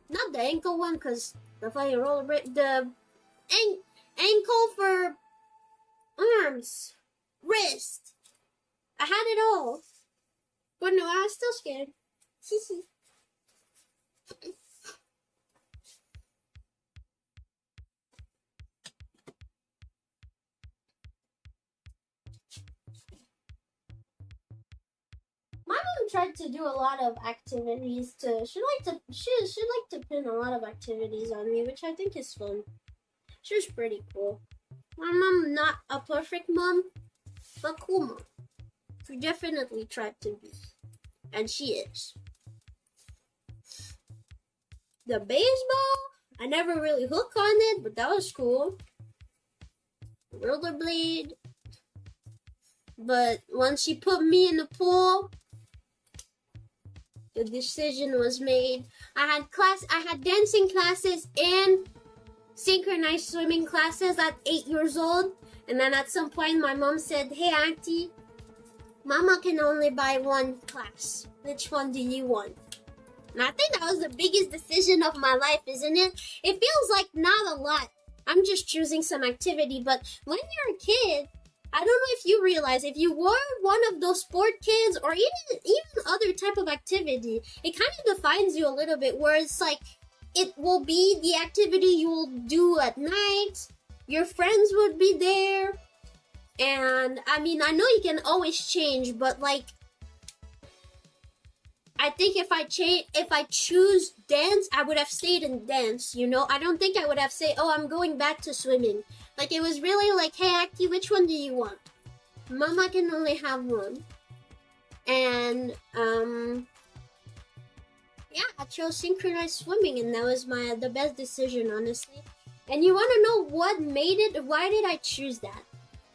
not the ankle one because the fucking rollerblade. The ankle for arms, wrist. I had it all. But no, I was still scared. My mom tried to do a lot of activities she liked to pin a lot of activities on me, which I think is fun. She was pretty cool. My mom, not a perfect mom, but cool mom. She definitely tried to be. And she is. The baseball, I never really hooked on it, but that was cool. Rollerblade. But once she put me in the pool, the decision was made. I had dancing classes and synchronized swimming classes at 8 years old. And then at some point my mom said, "Hey auntie, mama can only buy one class. Which one do you want?" And I think that was the biggest decision of my life, isn't it? It feels like not a lot. I'm just choosing some activity, but when you're a kid, I don't know if you realize, if you were one of those sport kids or even other type of activity, it kind of defines you a little bit, where it's like, it will be the activity you will do at night, your friends would be there, and I mean, I know you can always change, but like, I think if I choose dance, I would have stayed in dance, you know? I don't think I would have said, "Oh, I'm going back to swimming." Like, it was really like, "Hey, Aki, which one do you want?" Mama can only have one. And, yeah, I chose synchronized swimming, and that was the best decision, honestly. And you want to know what made it? Why did I choose that?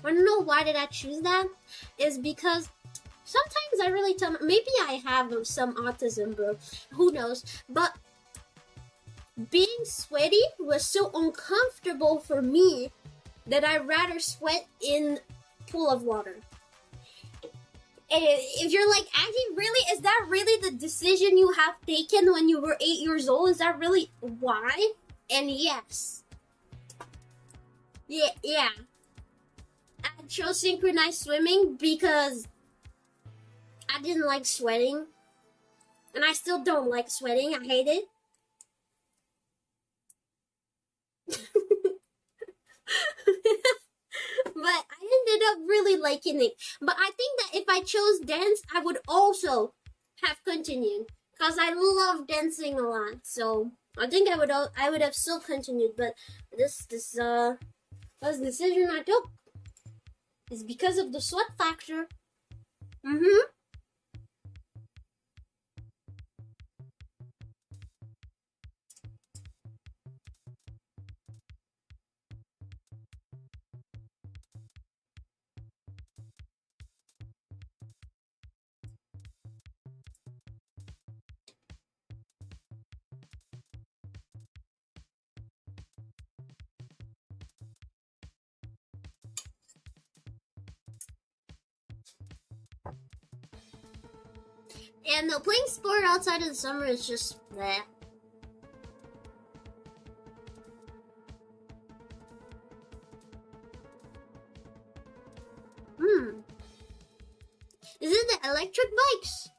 Want to know why did I choose that? Is because sometimes I really maybe I have some autism, bro. Who knows? But being sweaty was so uncomfortable for me that I'd rather sweat in pool of water. And if you're like, "Aggie, really? Is that really the decision you have taken when you were 8 years old? Is that really why?" And yes. Yeah. I chose synchronized swimming because I didn't like sweating. And I still don't like sweating. I hate it. But I ended up really liking it. But I think that if I chose dance, I would also have continued, because I love dancing a lot. So I think I would have still continued. But this was the decision I took. It's because of the sweat factor. And playing sport outside in the summer is just bleh. Is it the electric bikes?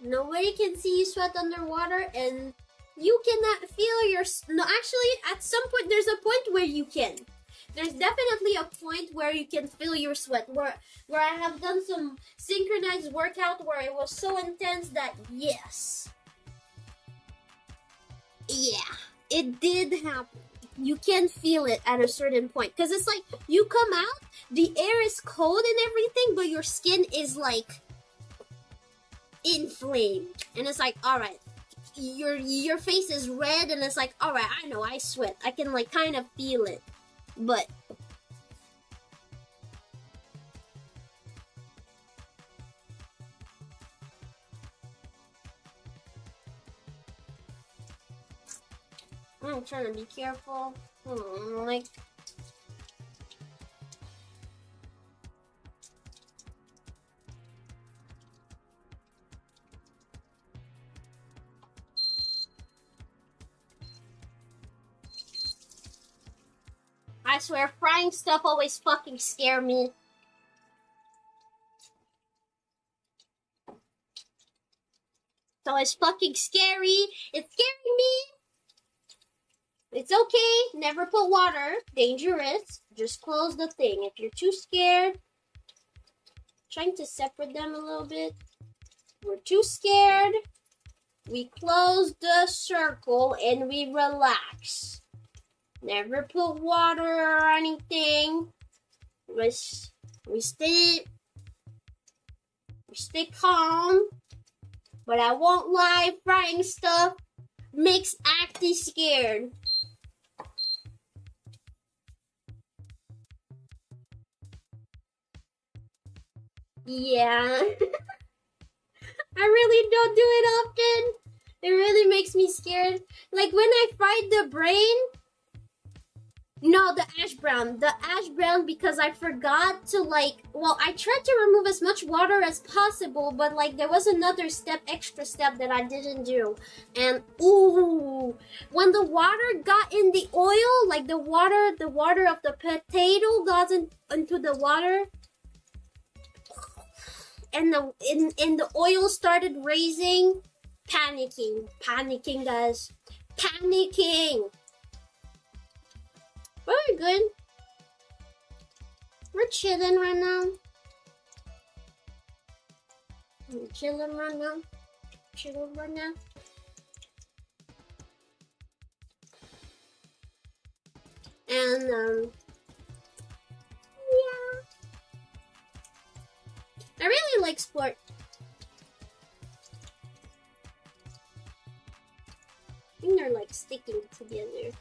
Nobody can see you sweat underwater, and you cannot feel your... No, actually, at some point, there's a point where you can. There's definitely a point where you can feel your sweat, where I have done some synchronized workout where it was so intense that, yes. Yeah, it did happen. You can feel it at a certain point. Because it's like, you come out, the air is cold and everything, but your skin is like inflamed. And it's like, alright, your face is red, and it's like, alright, I know, I sweat. I can like kind of feel it. But I'm trying to be careful. Like, I swear, frying stuff always fucking scare me. It's always fucking scary. It's scaring me. It's okay. Never put water. Dangerous. Just close the thing. If you're too scared, trying to separate them a little bit. We're too scared. We close the circle and we relax. Never put water or anything. We stay calm. But I won't lie, frying stuff makes Acty scared. Yeah. I really don't do it often. It really makes me scared. Like when I fried the brain. No, the ash brown. The ash brown, because I forgot to like, well, I tried to remove as much water as possible, but like there was another extra step that I didn't do. And ooh, when the water got in the oil, like the water of the potato got into the water, and the oil started raising, panicking guys, panicking. But we're good. We're chilling right now. Chilling right now. And yeah. I really like sport. I think they're like sticking together.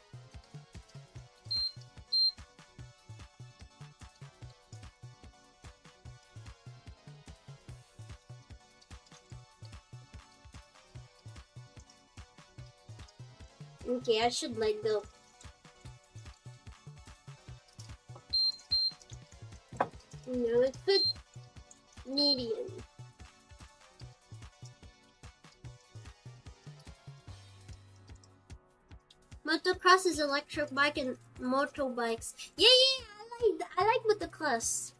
Okay, I should let go. No, let's put medium. Motocross is electric bike and motorbikes. Yeah, I like motocross.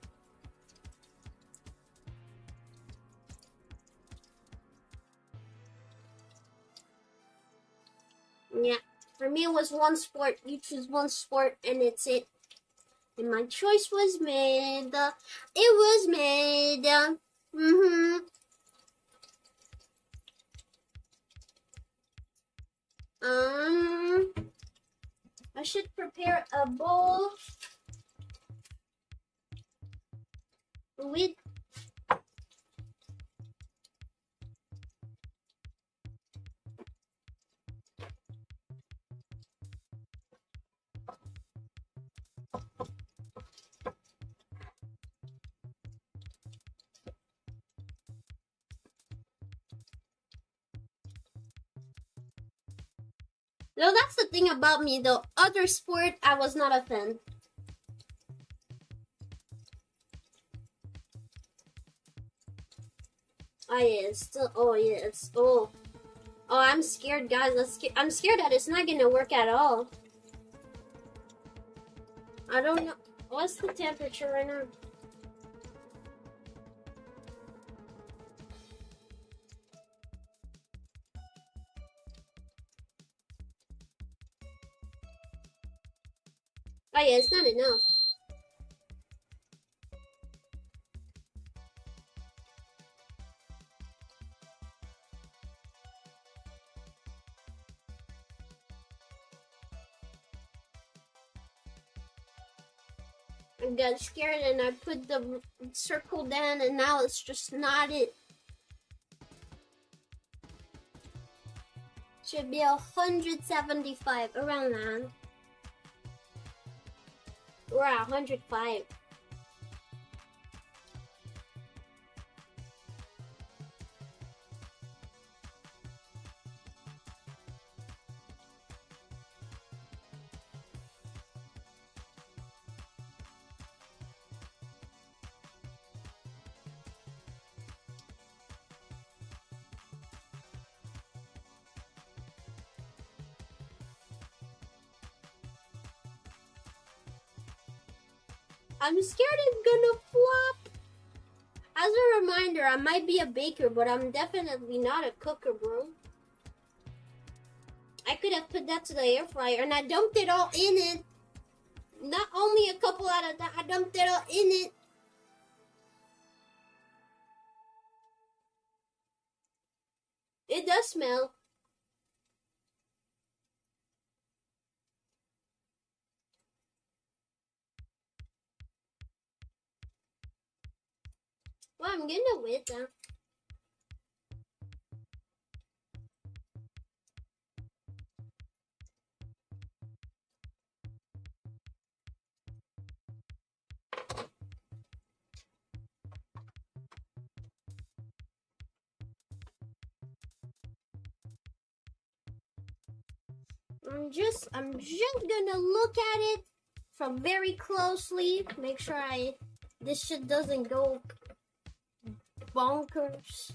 Yeah, for me it was one sport. You choose one sport and it's it. And my choice was made. It was made. I should prepare a bowl with No, that's the thing about me. The other sport, I was not a fan. Oh yeah, it's still. Oh yeah, it's. Oh, I'm scared, guys. I'm scared that it's not gonna work at all. I don't know. What's the temperature right now? Oh yeah, it's not enough. I got scared and I put the circle down and now it's just not it. Should be 175, around that. We're at 105. I'm scared it's gonna flop. As a reminder, I might be a baker, but I'm definitely not a cooker, bro. I could have put that to the air fryer and I dumped it all in it. Not only a couple out of that, I dumped it all in it. It does smell. Well, I'm gonna wait though. I'm just gonna look at it from very closely. Make sure this shit doesn't go bonkers.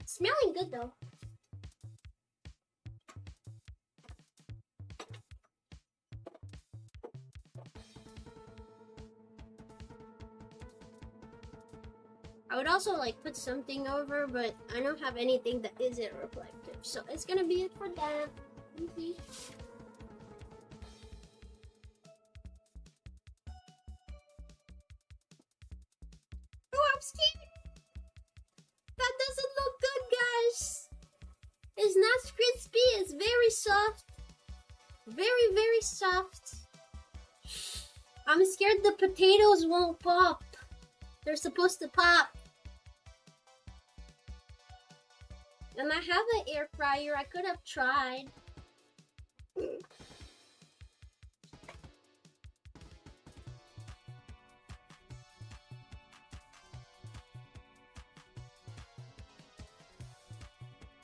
Smelling good though. I would also like put something over, but I don't have anything that isn't reflective. So it's gonna be it for that. Mm-hmm. Oh, I'm scared. That doesn't look good, guys. It's not crispy. It's very soft. Very, very soft. I'm scared the potatoes won't pop. They're supposed to pop. And I have an air fryer. I could have tried.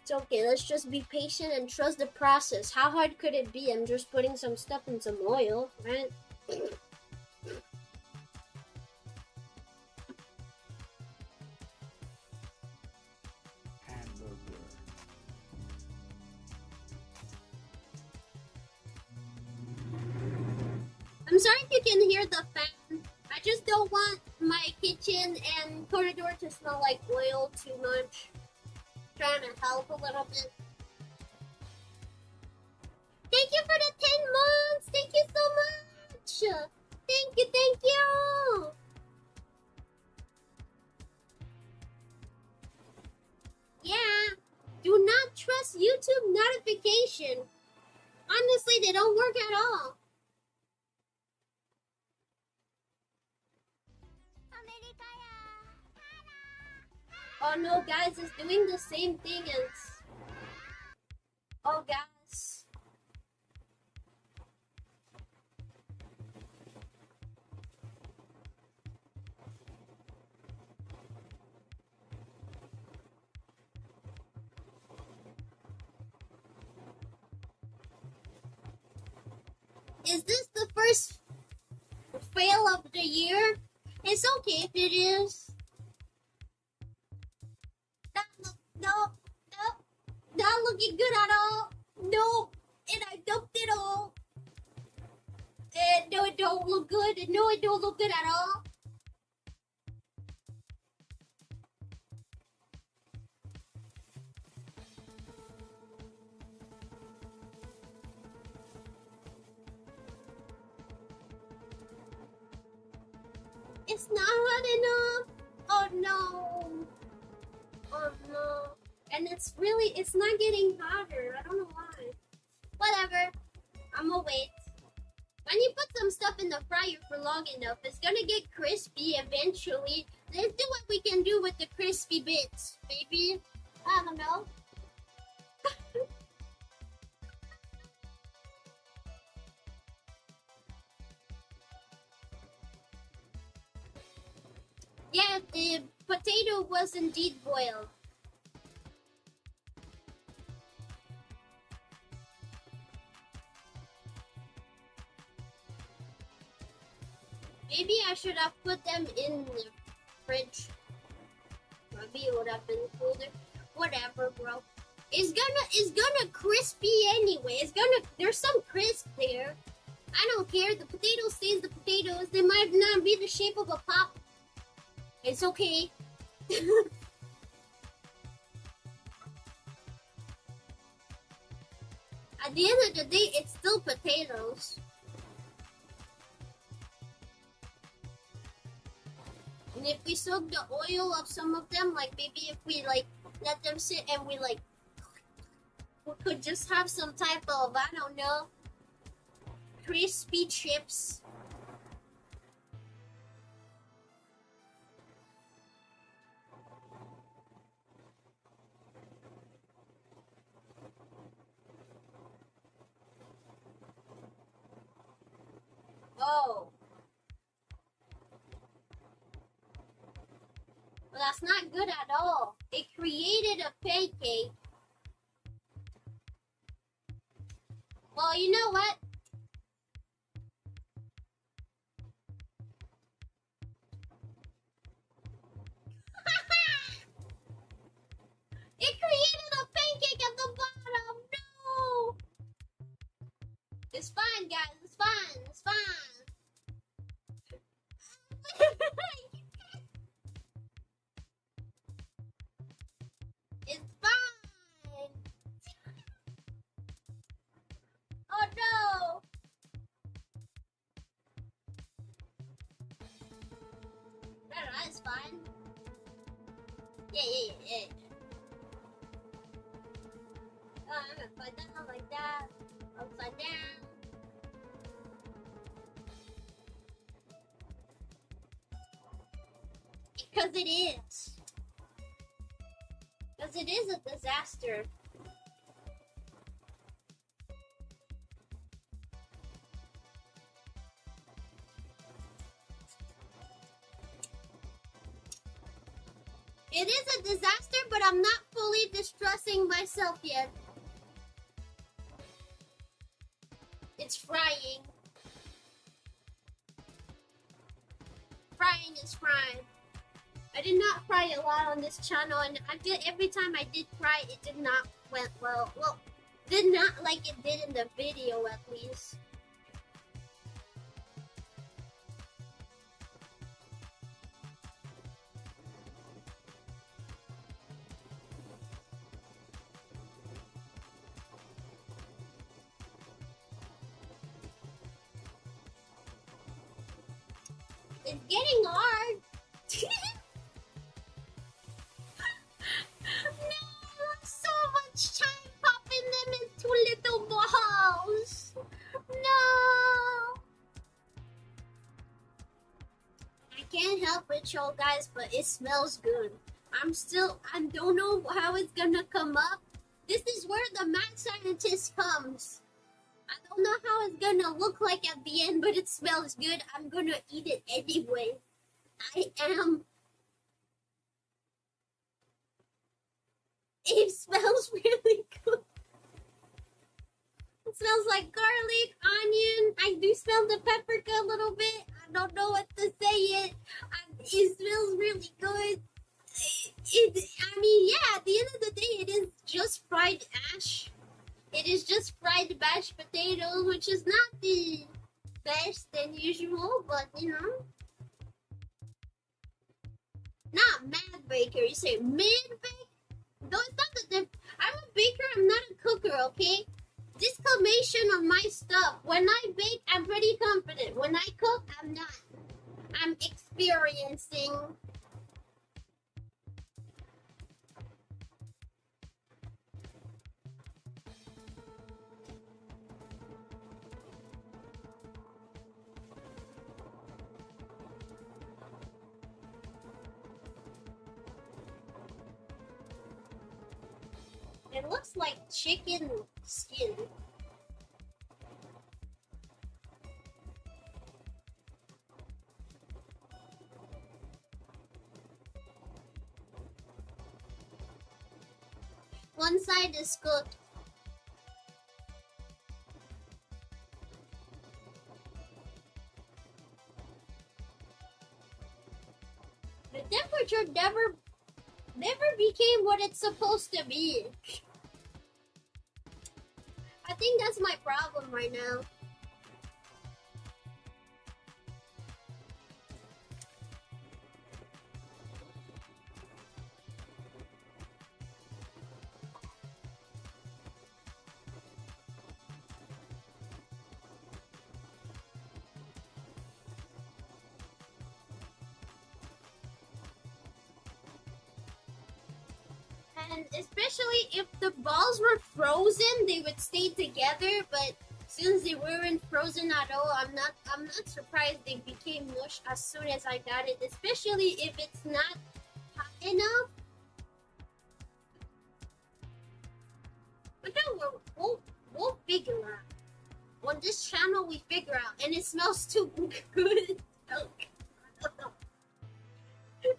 It's okay. Let's just be patient and trust the process. How hard could it be? I'm just putting some stuff in some oil, right? I'm sorry if you can hear the fan. I just don't want my kitchen and corridor to smell like oil too much. Trying to help a little bit. Thank you for the 10 months. Thank you so much. Thank you, thank you. Yeah. Do not trust YouTube notification. Honestly, they don't work at all. Oh no, guys, it's doing the same thing as... Oh, guys. Is this the first fail of the year? It's okay if it is. No, not looking good at all. No, and I dumped it all. And no, it don't look good. And no, it don't look good at all. It's not hot enough. Oh no. Oh no. And it's not getting hotter. I don't know why. Whatever. I'm gonna wait. When you put some stuff in the fryer for long enough, it's gonna get crispy eventually. Let's do what we can do with the crispy bits, baby. I don't know. Yeah, the potato was indeed boiled. Maybe I should have put them in the fridge. Maybe it would have been colder. Whatever, bro. It's gonna crispy anyway. There's some crisp there. I don't care. The potato stays the potatoes. They might not be the shape of a pop. It's okay. At the end of the day, it's still potatoes. And if we soak the oil of some of them, like maybe if we like let them sit and we could just have some type of, I don't know, crispy chips. Oh. Well, that's not good at all. It created a pancake. Well, you know what? It created a pancake at the bottom. No. It's fine, guys. It's fine. It's fine. It's fine. Oh no. No, it's fine. Yeah. Oh, I'm gonna put that like that. Upside down. Because it is. Because it is a disaster. It is a disaster, but I'm not fully distressing myself yet. It's frying. Frying is frying. I did not fry a lot on this channel, and every time I did fry, it did not went well. Well, did not like it did in the video at least. It's getting hard. No, so much time popping them into little balls. No. I can't help it, y'all guys, but it smells good. I don't know how it's gonna come up. This is where the mad scientist comes. I don't know how it's gonna look like at the end, but it smells good. I'm gonna eat it anyway. I am. It smells really good. It smells like garlic, onion. I do smell the paprika a little bit. I don't know what to say yet. It smells really good. I mean, yeah, at the end of the day, it is just fried ash. It is just fried mashed potatoes, which is not the best than usual, but you know. Not mad baker, you say mid bake? No, it's not the I'm a baker, I'm not a cooker, okay? Disclamation on my stuff. When I bake, I'm pretty confident. When I cook, I'm not. I'm experiencing. It looks like chicken skin. One side is cooked. The temperature never became what it's supposed to be. I think that's my problem right now. And especially if the balls were frozen, they would stay together. But since they weren't frozen at all, I'm not surprised they became mush as soon as I got it. Especially if it's not hot enough. But then we'll figure out. On this channel, we figure out, and it smells too good.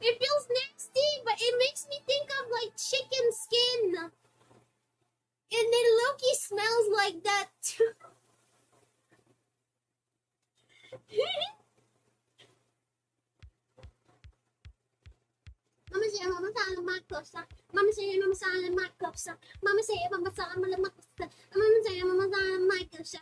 It feels nasty, but it makes me think of like chicken skin. And then Loki smells like that too. Mama say, Mama say, my cups. Mama say, Mama say, my cups. Mama say, Mama say, my cups. Mama say, Mama say, my cups.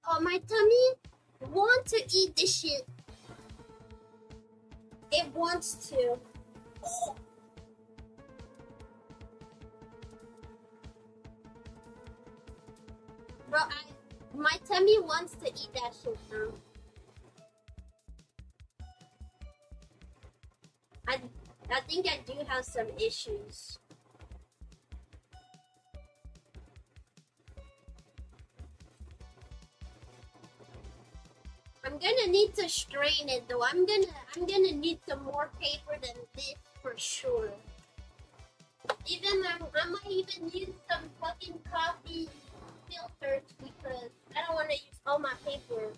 Oh, my tummy wants to eat this shit. It wants to. Oh. Bro, my tummy wants to eat that shit now. I think I do have some issues. I'm gonna need to strain it though. I'm gonna need some more paper than this for sure. I might even use some fucking coffee filters because I don't want to use all my paper.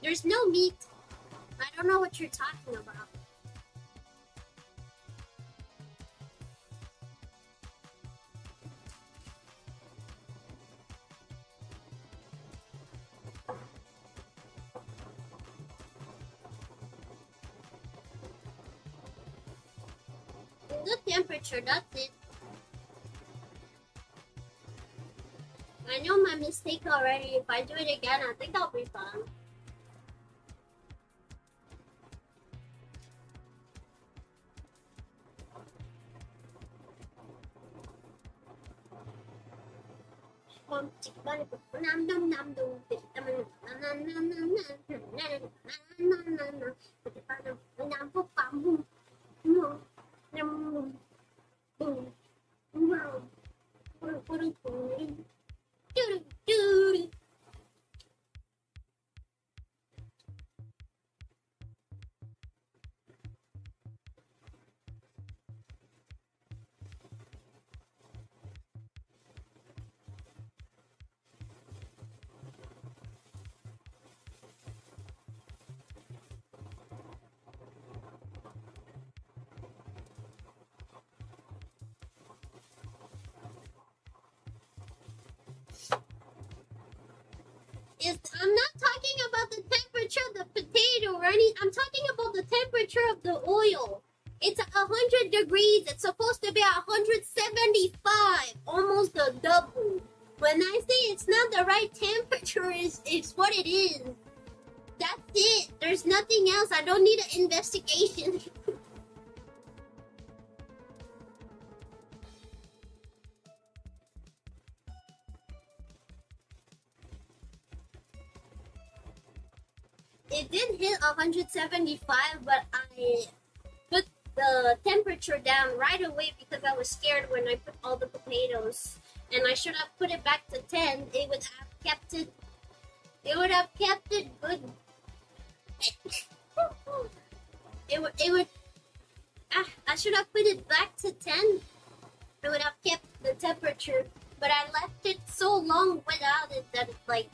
There's no meat. I don't know what you're talking about. Good temperature, that's it. I know my mistake already. If I do it again, I think I'll be fine. I'm not talking about the temperature of the potato or any. I'm talking about the temperature of the oil. It's 100 degrees. It's supposed to be 175, almost the double. When I say it's not the right temperature, it's what it is. That's it. There's nothing else. I don't need an investigation. It did hit 175, but I put the temperature down right away because I was scared when I put all the potatoes. And I should have put it back to 10. It would have kept it. It would have kept it good. It would. I should have put it back to 10. It would have kept the temperature, but I left it so long without it that it's like.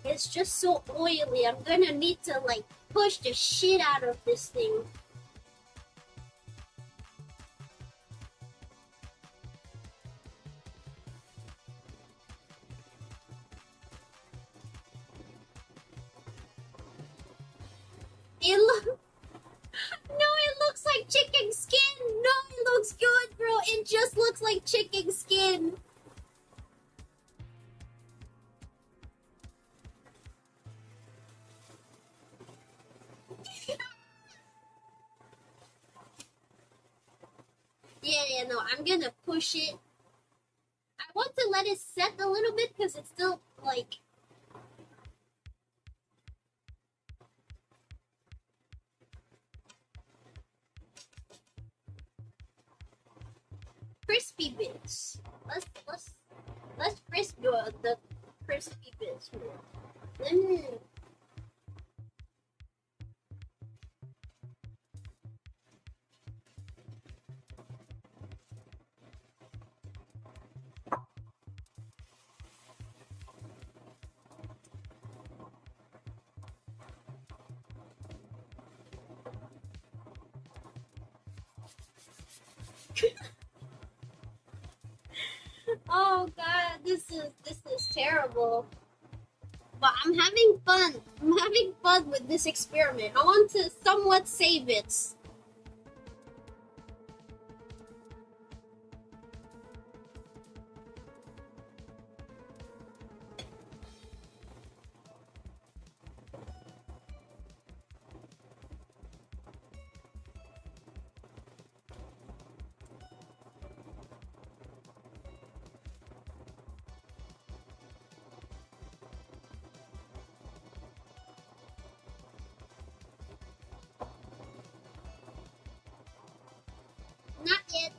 It's just so oily. I'm gonna need to like push the shit out of this thing. No, it looks like chicken skin. No, it looks good, bro. It just looks like chicken skin. Yeah, no, I'm gonna push it. I want to let it set a little bit because it's still like. Crispy bits. Let's crisp the crispy bits more. Oh god, this is terrible. But I'm having fun. I'm having fun with this experiment. I want to somewhat save it. Not yet.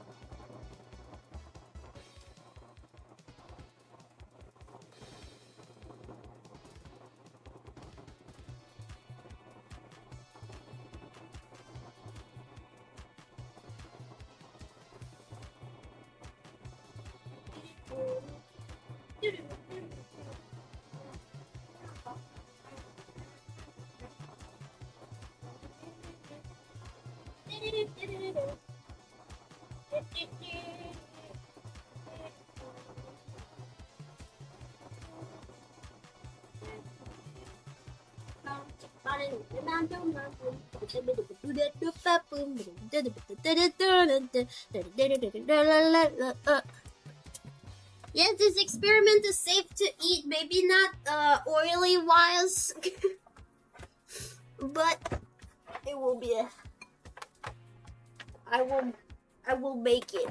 Yes, this experiment is safe to eat. Maybe not oily wise, but it will be. I will make it.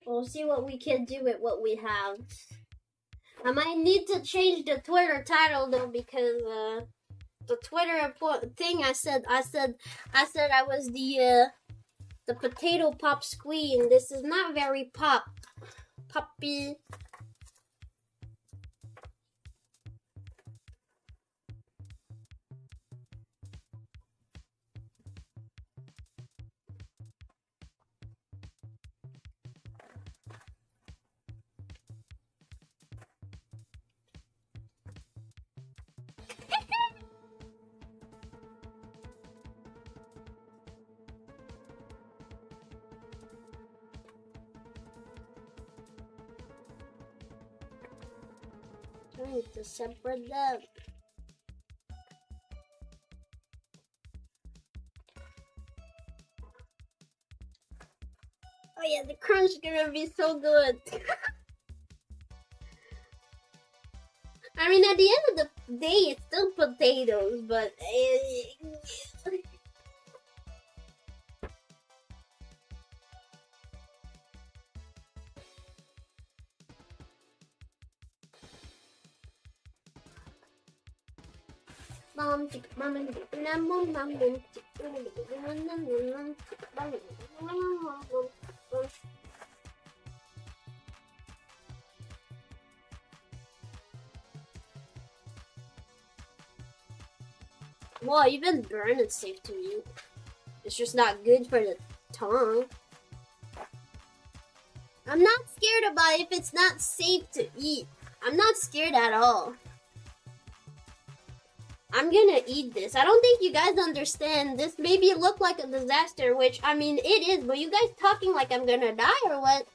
We'll see what we can do with what we have. I might need to change the Twitter title though, because the Twitter thing I said I was the potato pops queen. This is not very poppy. I need to separate them. Oh yeah, the crunch is gonna be so good. I mean, at the end of the day, it's still potatoes, but well, even burn is safe to eat. It's just not good for the tongue. I'm not scared about if it's not safe to eat. I'm not scared at all. I'm gonna eat this. I don't think you guys understand. This maybe look like a disaster, which, I mean, it is, but you guys talking like I'm gonna die or what?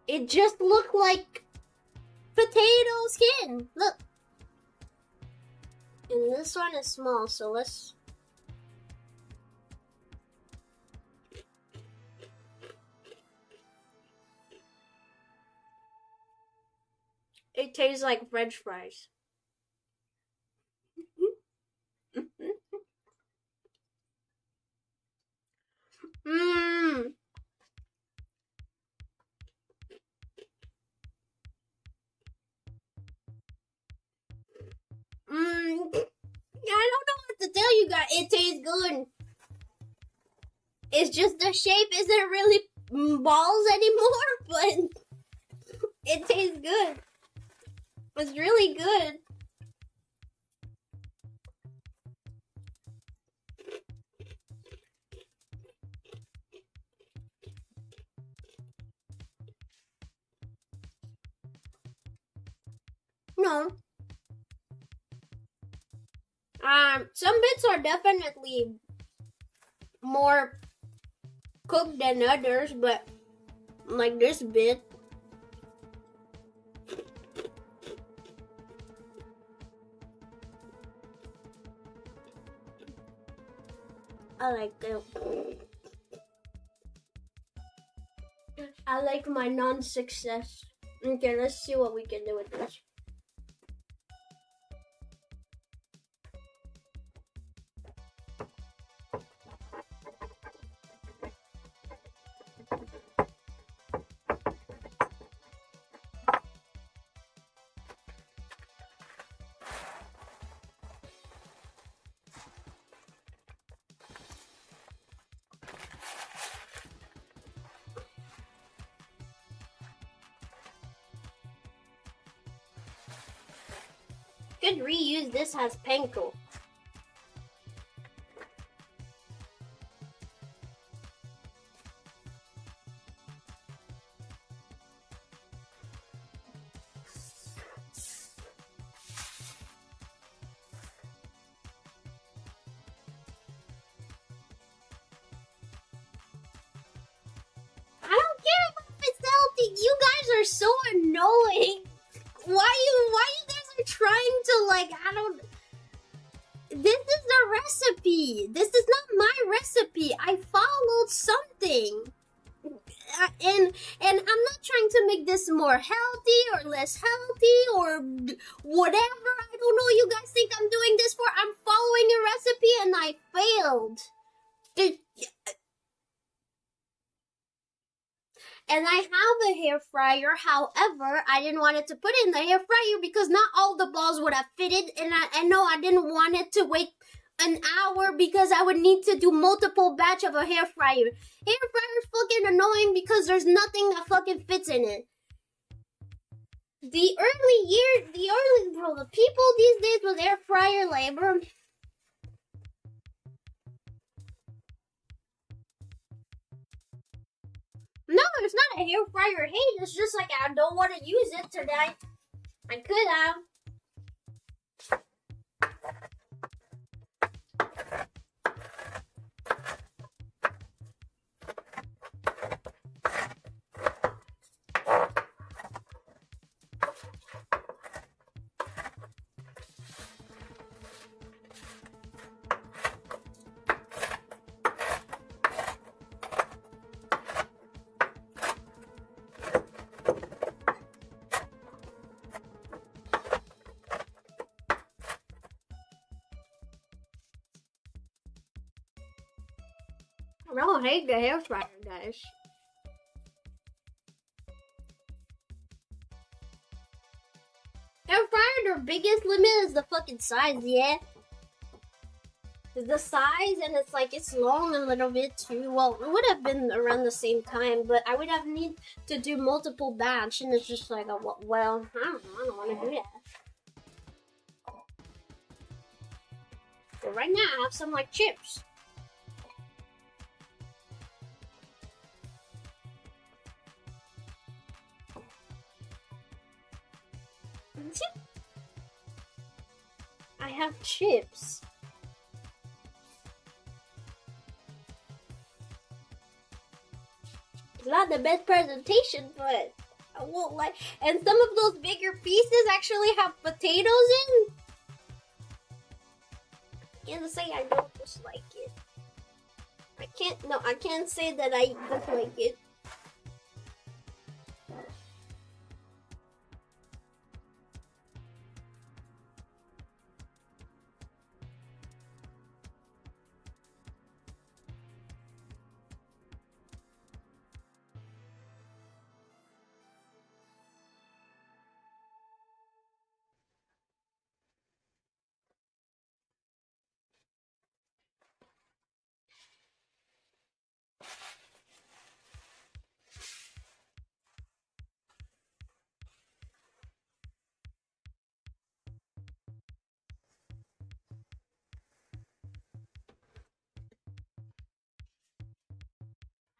It just looked like potato skin. Look. And this one is small, so let's... It tastes like French fries. Mmm. I don't know what to tell you guys. It tastes good. It's just the shape isn't really balls anymore, but it tastes good. It's really good. No. Some bits are definitely more cooked than others, but like this bit. I like it. I like my non-success. Okay, let's see what we can do with this. Could reuse this as panko. are so annoying. Why you guys are trying to, like, I don't... This is a recipe. This is not my recipe. I followed something. And I'm not trying to make this more healthy or less healthy or whatever. I don't know what you guys think I'm doing this for. I'm following a recipe and I failed. And I have a hair fryer. However, I didn't want it to put it in the hair fryer because not all the balls would have fitted. And I know I didn't want it to wait an hour because I would need to do multiple batch of a hair fryer. Hair fryer is fucking annoying because there's nothing that fucking fits in it. The people these days with air fryer labor. No, it's not a hair fryer hate. It's just like I don't want to use it today. I could have. I don't hate the hair fryer, guys. Air fryer, their biggest limit is the fucking size, yeah? It's the size, and it's like, it's long a little bit too. Well, it would have been around the same time, but I would have need to do multiple batch, and it's just like, well, I don't want to do that. But right now, I have some, like, chips. I have chips. It's not the best presentation, but I won't like. And some of those bigger pieces actually have potatoes in. I can't say I don't dislike it. I can't say that I dislike it.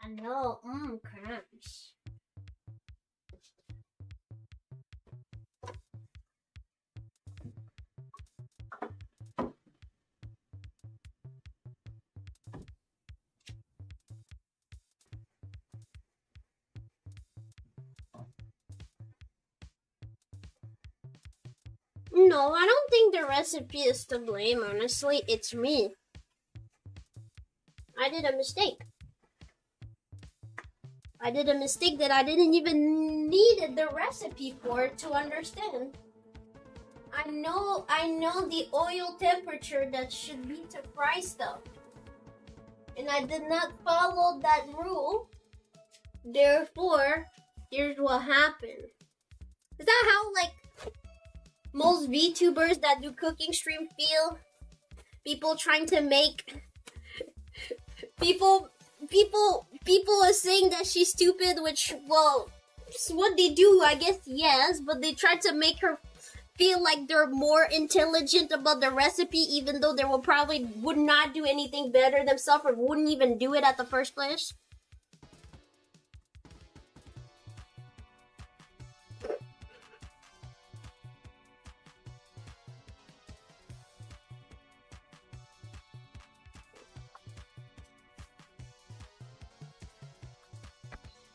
I know, cramps. No, I don't think the recipe is to blame, honestly. It's me. I did a mistake. I did a mistake that I didn't even need the recipe for to understand. I know the oil temperature that should be to fry stuff. And I did not follow that rule. Therefore, here's what happened. Is that how, like, most VTubers that do cooking stream feel? People trying to make... People are saying that she's stupid, which, well, it's what they do, I guess, yes, but they try to make her feel like they're more intelligent about the recipe, even though they would not do anything better themselves or wouldn't even do it at the first place.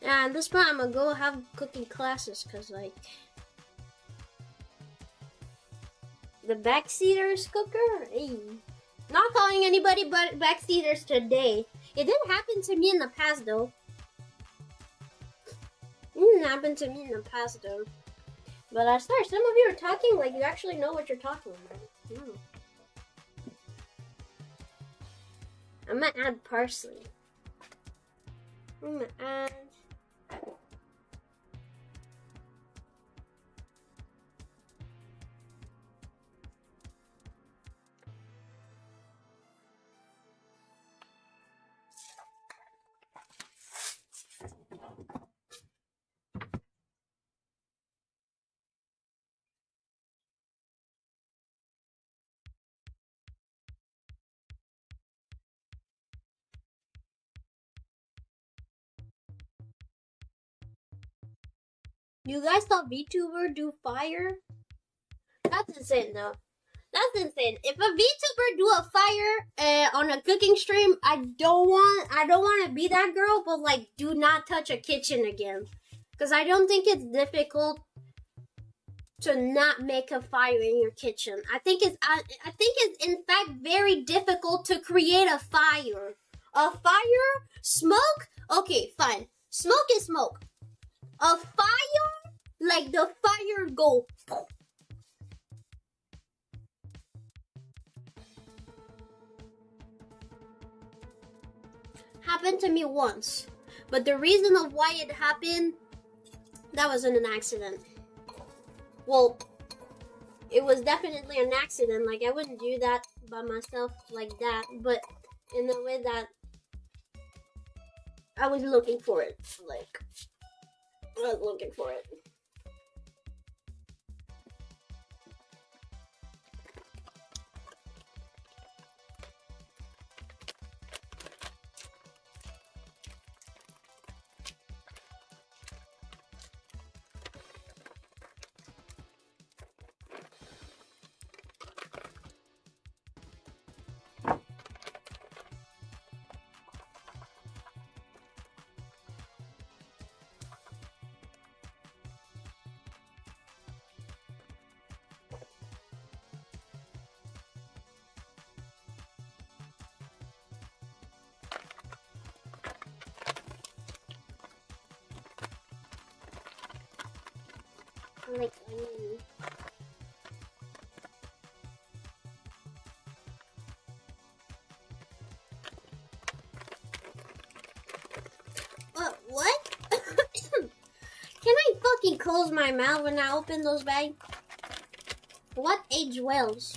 Yeah, at this point I'm gonna go have cooking classes, cause like the backseaters cooker. Hey. Not calling anybody but backseaters today. It didn't happen to me in the past though. It didn't happen to me in the past though. But I swear, some of you are talking like you actually know what you're talking about. I'm gonna add parsley. I'm gonna add. You guys thought VTuber do fire? That's insane though. That's insane. If a VTuber do a fire on a cooking stream, I don't want to be that girl, but like, do not touch a kitchen again, because I don't think it's difficult to not make a fire in your kitchen. I think it's in fact very difficult to create a fire. A fire, smoke. Okay, fine. Smoke is smoke. A fire, like the fire go. Happened to me once, but the reason of why it happened, that wasn't an accident. Well, it was definitely an accident. Like, I wouldn't do that by myself like that, but in a way that I was looking for it. Like, I was looking for it. Like onion. What? Can I fucking close my mouth when I open those bags? What age wells?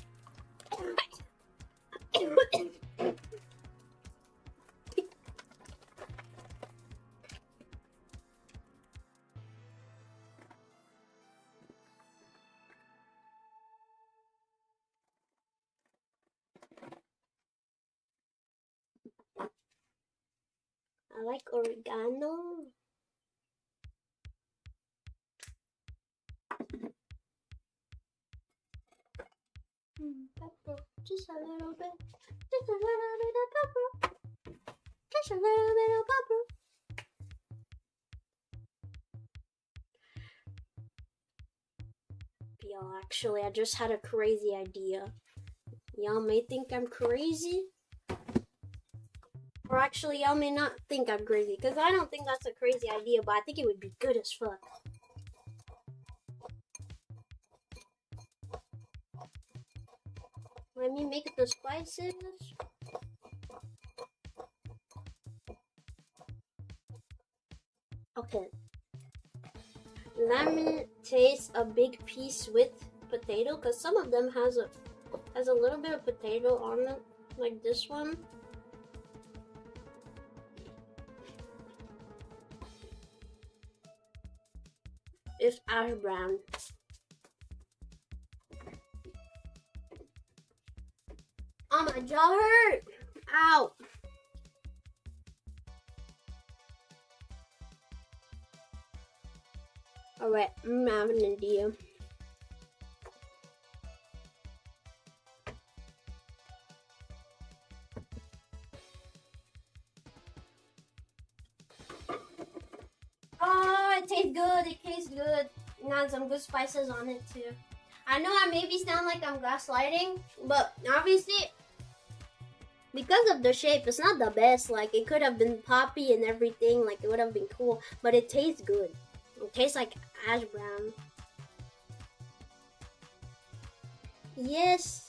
I like oregano. Pepper, just a little bit. Just a little bit of pepper. Just a little bit of pepper. Yo, actually, I just had a crazy idea. Y'all may think I'm crazy. Or actually, y'all may not think I'm crazy, because I don't think that's a crazy idea, but I think it would be good as fuck. Let me make the spices. Okay. Lemon tastes a big piece with potato, because some of them has a little bit of potato on it, like this one. It's ash brown. Oh, my jaw hurt! Ow! Alright, I'm having an idea. tastes good. It tastes good. Got some good spices on it too. I know I maybe sound like I'm gaslighting, but obviously, because of the shape, it's not the best. Like, it could have been poppy and everything. Like, it would have been cool. But it tastes good. It tastes like ash brown. Yes.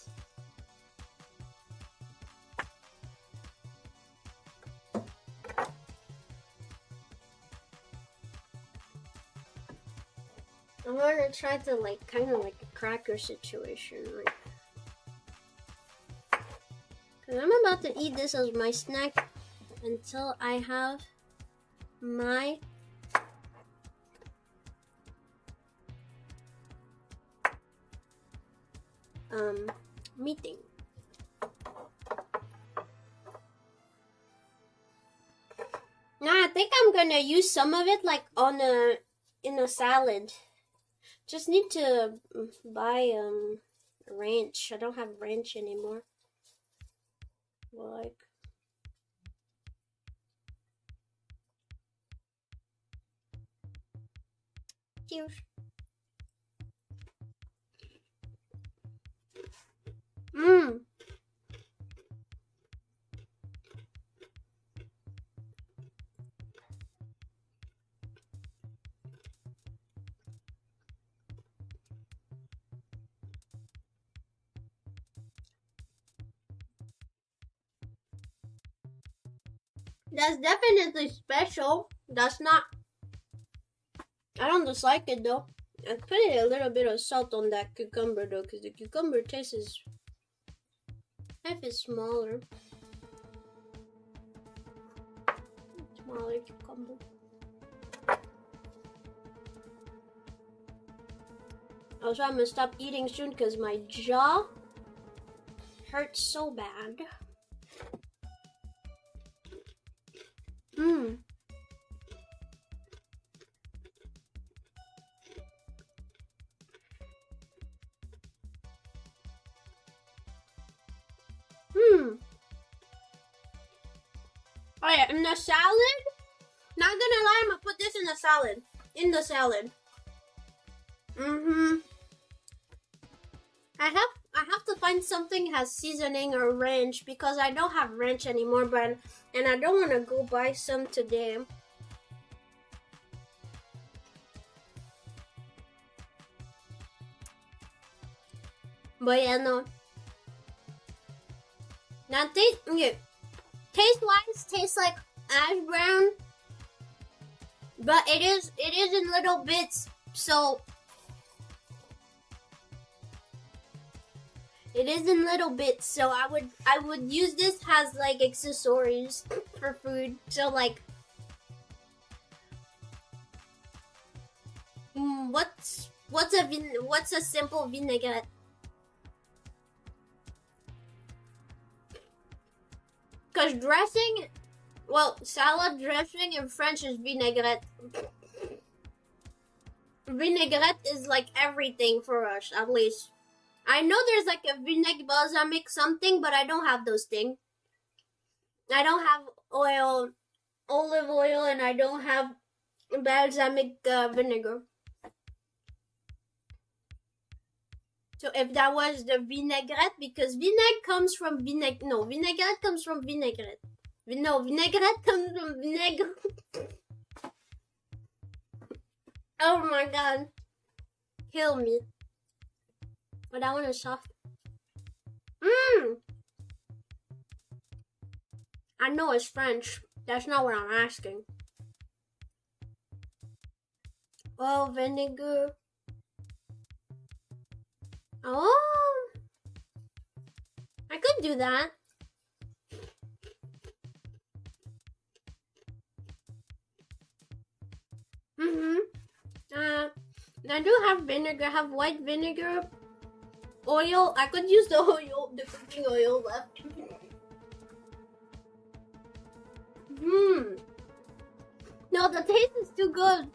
I'm gonna try to, like, kind of like a cracker situation. Like, cause I'm about to eat this as my snack until I have my meeting. Now I think I'm gonna use some of it like in a salad. Just need to buy ranch. I don't have ranch anymore. Like, cheers. That's definitely special. That's not. I don't dislike it though. I put a little bit of salt on that cucumber though, because the cucumber taste is half is smaller. Smaller cucumber. Also, I'm gonna stop eating soon because my jaw hurts so bad. Oh yeah, in the salad, not gonna lie, I'm gonna put this in the salad. In the salad. I have to find something has seasoning or ranch because I don't have ranch anymore, but and I don't want to go buy some today. But yeah, no. Now taste-wise, tastes like ash brown, but it is in little bits, so it is in little bits. So I would use this as like accessories for food. So like, what's a simple vinaigrette? Because dressing, well, salad dressing in French is vinaigrette. Vinaigrette is like everything for us, at least. I know there's like a vinaigrette balsamic something, but I don't have those things. I don't have olive oil, and I don't have balsamic vinegar. So if that was the vinaigrette, because vinaigrette comes from vinaigrette comes from vinaigrette. No, vinaigrette comes from vinegar. Oh my god. Kill me. But that one is soft. I know it's French. That's not what I'm asking. Oh, vinegar. Oh, I could do that. I do have vinegar. I have white vinegar, oil. I could use the oil, the cooking oil left. No, the taste is too good.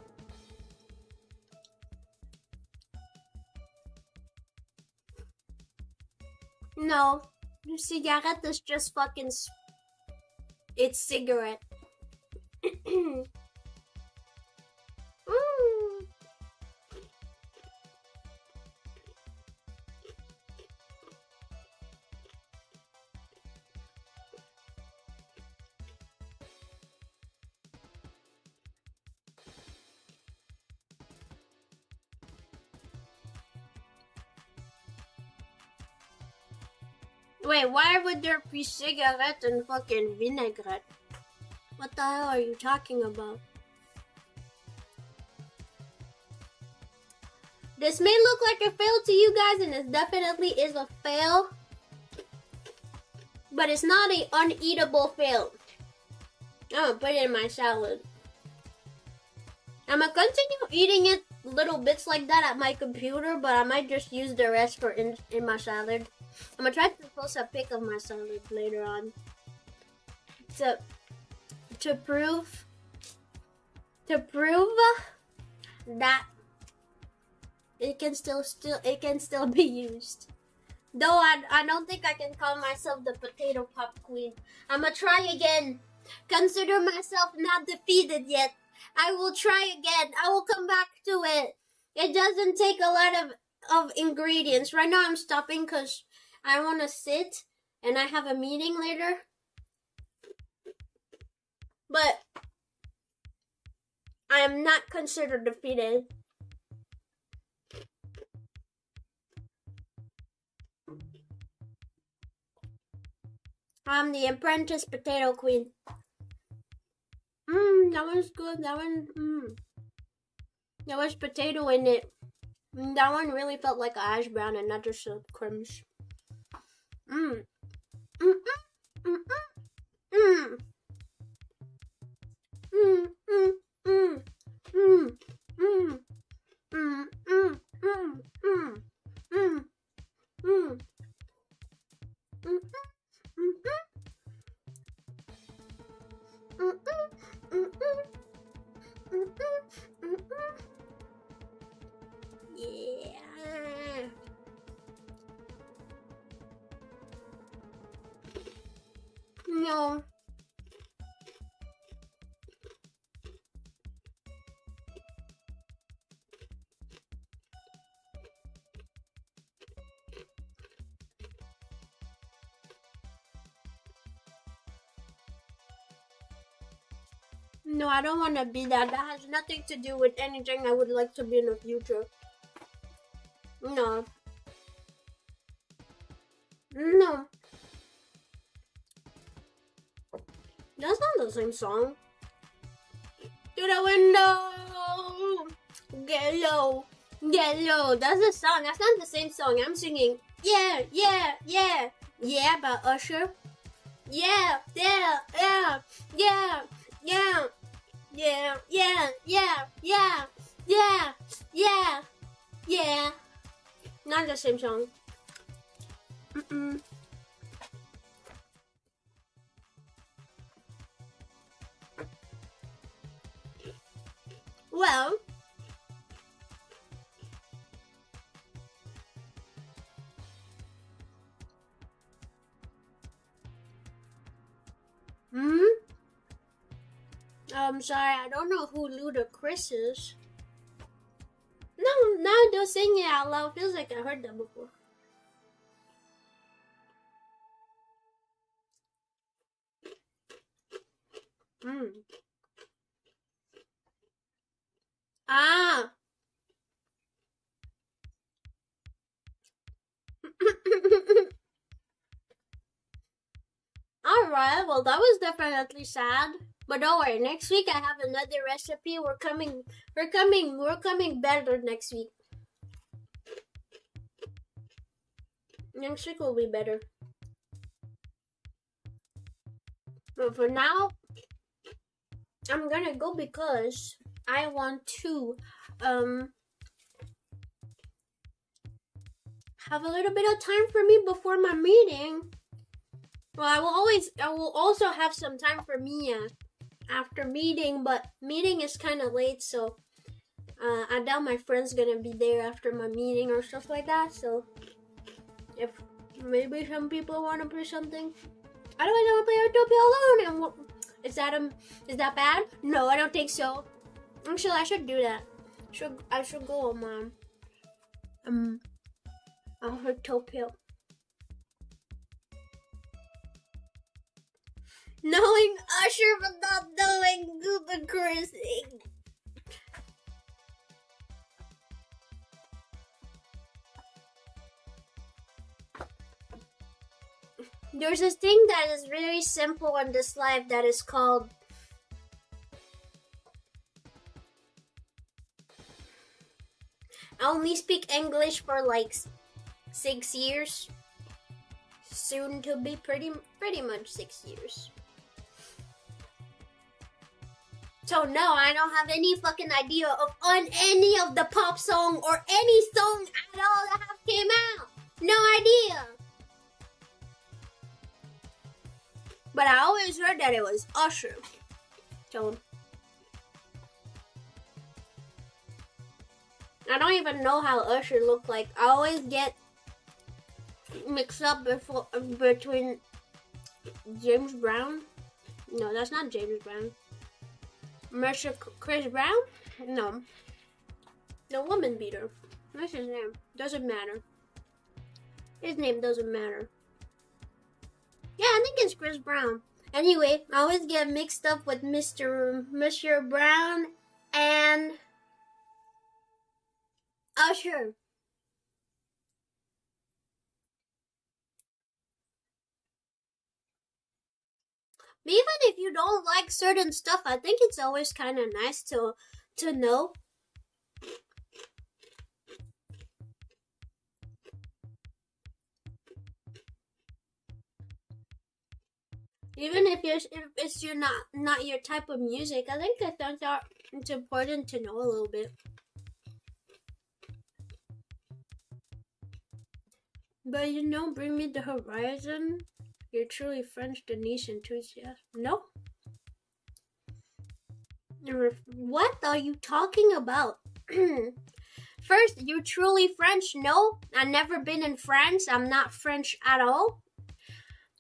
No, cigarette is just fucking. It's cigarette. Wait, why would there be cigarette and fucking vinaigrette? What the hell are you talking about? This may look like a fail to you guys, and it definitely is a fail. But it's not an uneatable fail. I'm gonna put it in my salad. I'm gonna continue eating it little bits like that at my computer, but I might just use the rest for in my salad. I'm gonna try to post a pic of my salad later on to prove that it can still be used. Though I don't think I can call myself the potato pop queen. I'm gonna try again. Consider myself not defeated yet. I will try again. I will come back to it. It doesn't take a lot of ingredients. Right now I'm stopping because I want to sit and I have a meeting later. But I am not considered defeated. I'm the apprentice potato queen. That one's good. That one, there was potato in it. That one really felt like a hash brown and not just a crunch. Yeah. No. No, I don't want to be that. That has nothing to do with anything I would like to be in the future. No. No. That's not the same song. To the window! Get low. Get low. That's the song. That's not the same song. I'm singing. Yeah, yeah, yeah. Yeah, by Usher. Yeah, yeah, yeah, yeah, yeah. Yeah, yeah, yeah, yeah, yeah, yeah, yeah. Not the same song. Well, I'm sorry, I don't know who Ludacris is. No, now they're singing it out loud. Feels like I heard that before. Ah. Alright, well that was definitely sad. But don't worry, next week I have another recipe. We're coming better next week. Next week will be better. But for now, I'm gonna go because I want to have a little bit of time for me before my meeting. Well, I will also have some time for Mia after meeting, but meeting is kind of late, so I doubt my friend's gonna be there after my meeting or stuff like that. So if maybe some people want to play something, otherwise I will play Utopia alone. And is that bad? No, I don't think so. Actually, I should do that. I should go on Utopia. Knowing Usher but not knowing Ludacris. There's this thing that is very simple in this life that is called I only speak English for like 6 years. Soon to be pretty much 6 years. So no, I don't have any fucking idea of on any of the pop song or any song at all that have came out. No idea. But I always heard that it was Usher. So I don't even know how Usher looked like. I always get mixed up between James Brown. No, that's not James Brown. Mr. Chris Brown? No. The woman beater. What's his name? Doesn't matter. His name doesn't matter. Yeah, I think it's Chris Brown. Anyway, I always get mixed up with Mr. Brown and Usher. Even if you don't like certain stuff, I think it's always kind of nice to know. Even if it's not your type of music, I think it's important to know a little bit. But you know, Bring Me the Horizon. You're truly French Denise enthusiast. No? What are you talking about? First, you're truly French. No, I've never been in France. I'm not French at all.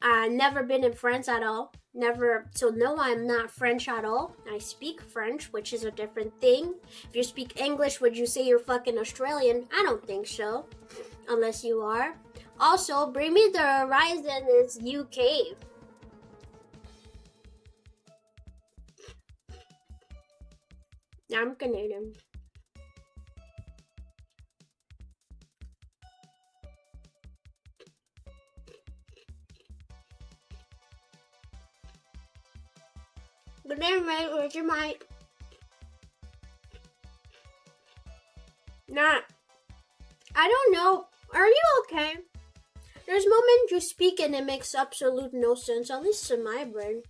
I've never been in France at all. Never. So no, I'm not French at all. I speak French, which is a different thing. If you speak English, would you say you're fucking Australian? I don't think so. Unless you are. Also, Bring Me the Horizon is UK. I'm Canadian. But anyway, where's your mic? Nah. I don't know. Are you okay? There's moments you speak and it makes absolute no sense, at least in my brain.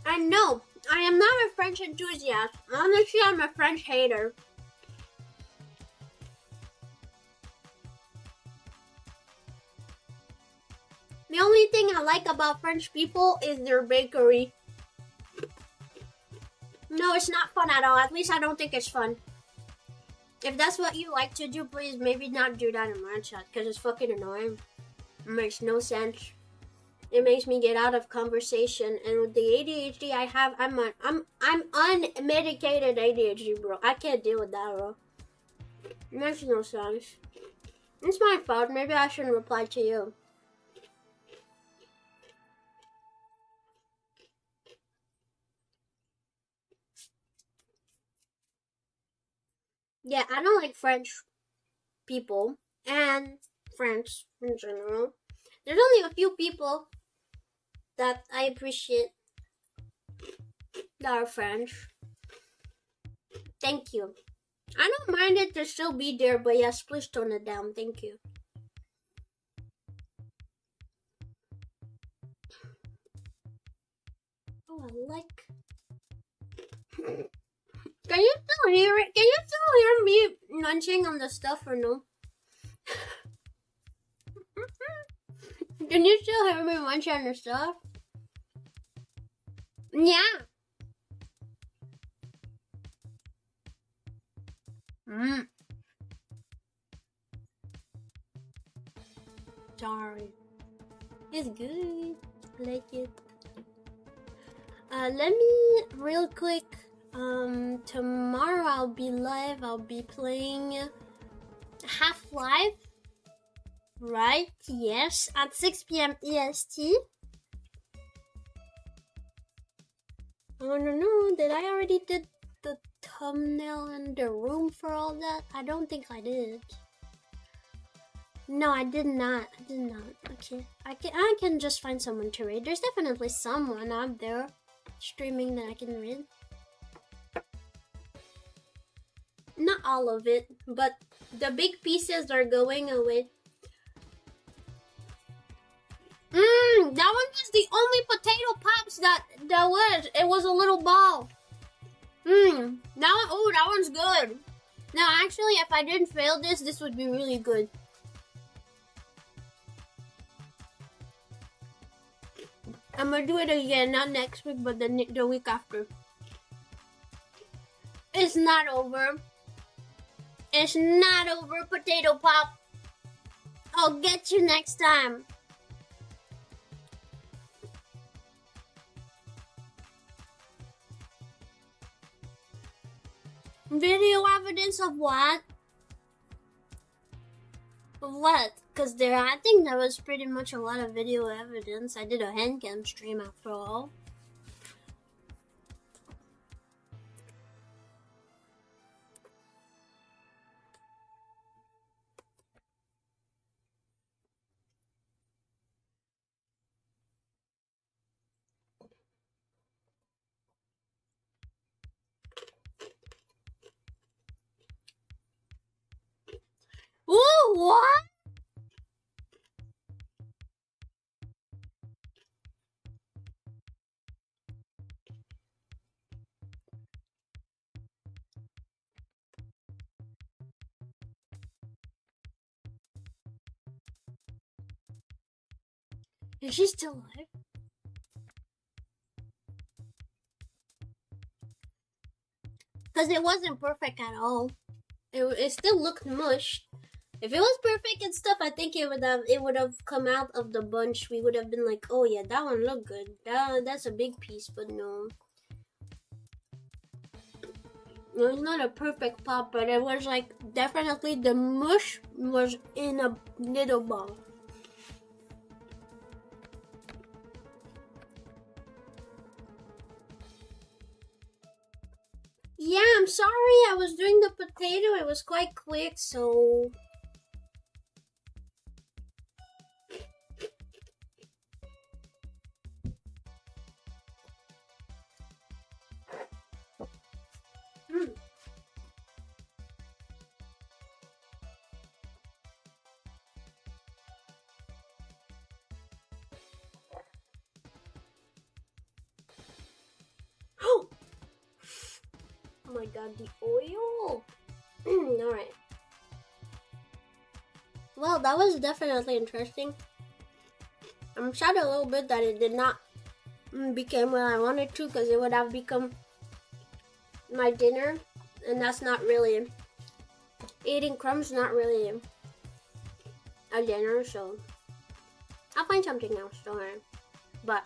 I know. I am not a French enthusiast. Honestly, I'm a French hater. The only thing I like about French people is their bakery. No, it's not fun at all. At least I don't think it's fun. If that's what you like to do, please maybe not do that in my chat, because it's fucking annoying. It makes no sense. It makes me get out of conversation, and with the ADHD I have, I'm unmedicated ADHD, bro. I can't deal with that, bro. It makes no sense. It's my fault. Maybe I shouldn't reply to you. Yeah, I don't like French people and French in general. There's only a few people that I appreciate that are French. Thank you. I don't mind it to still be there, but yes, please tone it down. Thank you. Oh, I like. Can you still hear it? Can you still hear me munching on the stuff or no? Can you still hear me munching on the stuff? Yeah. Sorry. It's good. I like it. Let me real quick. Tomorrow I'll be live. I'll be playing Half-Life. Right? Yes, at 6 p.m. EST. I don't know. Did I already did the thumbnail and the room for all that? I don't think I did. No, I did not. I did not. Okay, I can just find someone to read. There's definitely someone out there streaming that I can read. Not all of it, but the big pieces are going away. That one was the only potato pops that was. It was a little ball. That one's good. Now, actually, if I didn't fail this would be really good. I'm gonna do it again, not next week, but the week after. It's not over. It's not over, potato pop. I'll get you next time. Video evidence of what? Of what? Because I think there was pretty much a lot of video evidence. I did a handcam stream after all. Ooh, what? Is she still alive? Because it wasn't perfect at all. It still looked mushed. If it was perfect and stuff, I think it would have come out of the bunch. We would have been like, oh yeah, that one looked good. That's a big piece, but no. It was not a perfect pop, but it was like definitely the mush was in a little ball. Yeah, I'm sorry. I was doing the potato. It was quite quick, so. Oh my god, the oil! Alright. Well, that was definitely interesting. I'm sad a little bit that it did not become what I wanted to, because it would have become my dinner, and that's not really eating crumbs, not really a dinner, so I'll find something else, don't worry. But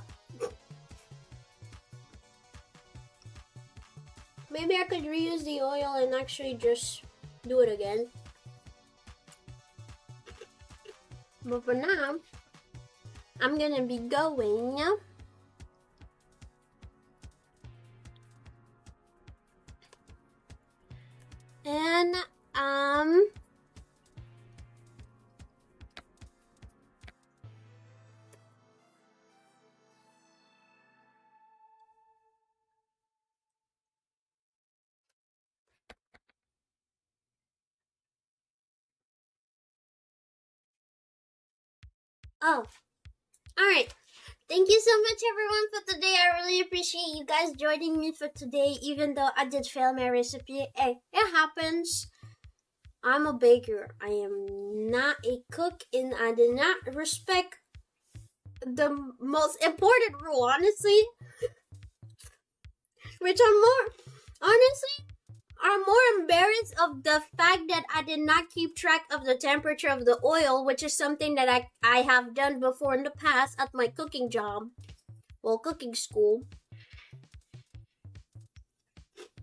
maybe I could reuse the oil and actually just do it again. But for now, I'm gonna be going. And oh, alright. Thank you so much, everyone, for today. I really appreciate you guys joining me for today, even though I did fail my recipe. Hey, it happens. I'm a baker. I am not a cook, and I did not respect the most important rule, honestly. Which I'm more embarrassed of the fact that I did not keep track of the temperature of the oil, which is something that I have done before in the past at my cooking job. Well, cooking school.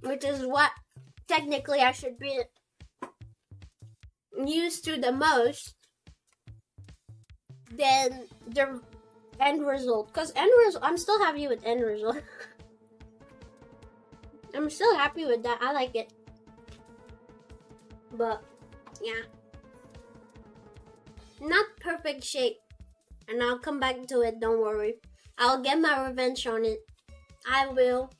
Which is what technically I should be used to the most. than the end result. Because I'm still happy with end result. I'm still happy with that. I like it. But, yeah. Not perfect shape. And I'll come back to it, don't worry. I'll get my revenge on it. I will.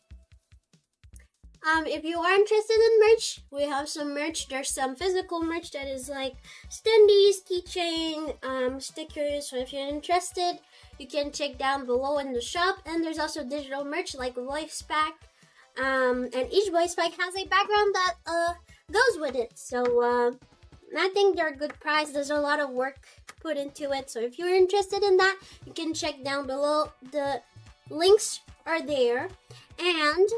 If you are interested in merch, we have some merch. There's some physical merch that is like standees, keychain, stickers. So if you're interested, you can check down below in the shop. And there's also digital merch like voice pack. And each voice pack has a background that goes with it. So I think they're a good price. There's a lot of work put into it. So if you're interested in that, you can check down below. The links are there. And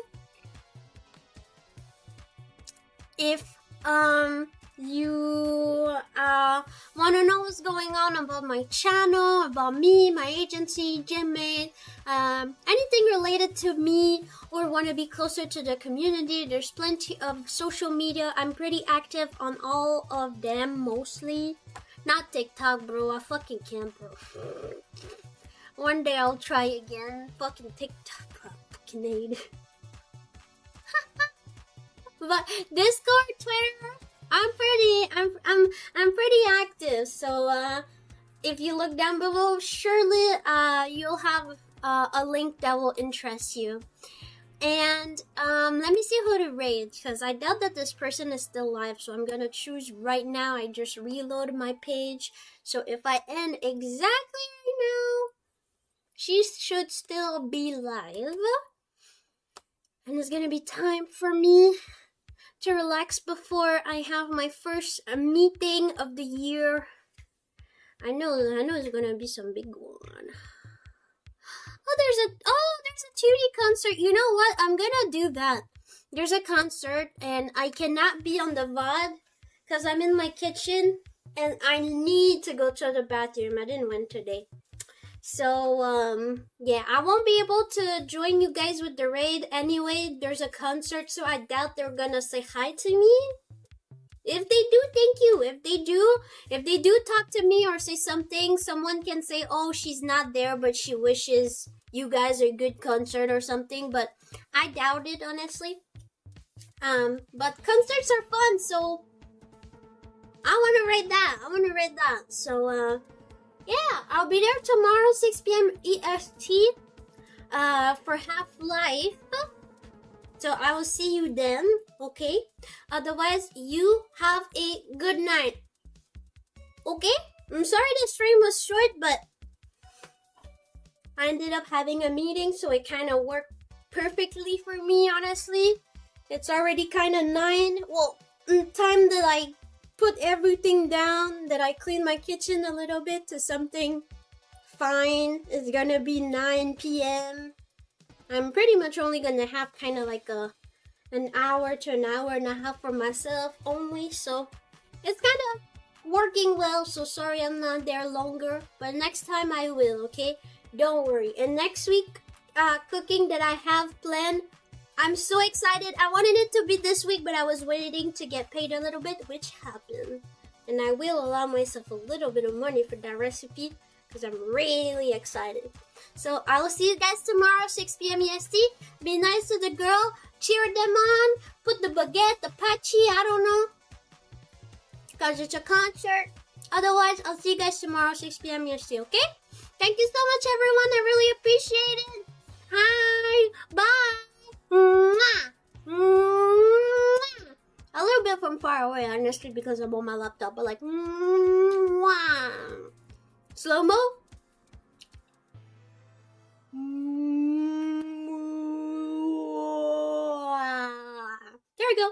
if you want to know what's going on about my channel, about me, my agency, Gymmate, anything related to me, or want to be closer to the community, there's plenty of social media. I'm pretty active on all of them, mostly. Not TikTok, bro. I fucking can't, bro. One day I'll try again. Fucking TikTok, bro. Fucking hate it. But Discord, Twitter, I'm pretty active. So if you look down below, surely you'll have a link that will interest you. And let me see who to raid, because I doubt that this person is still live. So I'm gonna choose right now. I just reloaded my page. So if I end exactly right now, she should still be live. And it's gonna be time for me to relax before I have my first meeting of the year. I know it's gonna be some big one. There's a Tutti concert. You know what? I'm gonna do that. There's a concert and I cannot be on the VOD because I'm in my kitchen and I need to go to the bathroom. I didn't went today. So, yeah, I won't be able to join you guys with the raid anyway. There's a concert, so I doubt they're gonna say hi to me. If they do, thank you. If they do talk to me or say something, someone can say, oh, she's not there, but she wishes you guys a good concert or something. But I doubt it, honestly. But concerts are fun, so I wanna raid that. So, yeah, I'll be there tomorrow, 6 p.m. EST, for Half-Life. So I will see you then, okay? Otherwise, you have a good night, okay? I'm sorry the stream was short, but I ended up having a meeting, so it kind of worked perfectly for me, honestly. It's already kind of 9. Well, time that I put everything down, that I clean my kitchen a little bit to something fine. It's gonna be 9 p.m. I'm pretty much only gonna have kind of like an hour to an hour and a half for myself only, so it's kind of working well. So sorry I'm not there longer, but next time I will, okay? Don't worry. And next week, cooking that I have planned, I'm so excited. I wanted it to be this week, but I was waiting to get paid a little bit, which happened. And I will allow myself a little bit of money for that recipe because I'm really excited. So I will see you guys tomorrow, 6 p.m. EST. Be nice to the girl. Cheer them on. Put the baguette, the patchy, I don't know, because it's a concert. Otherwise, I'll see you guys tomorrow, 6 p.m. EST, okay? Thank you so much, everyone. I really appreciate it. Hi. Bye. Mwah. Mwah. A little bit from far away, honestly, because I'm on my laptop, but like, mwah. Slow-mo. There we go.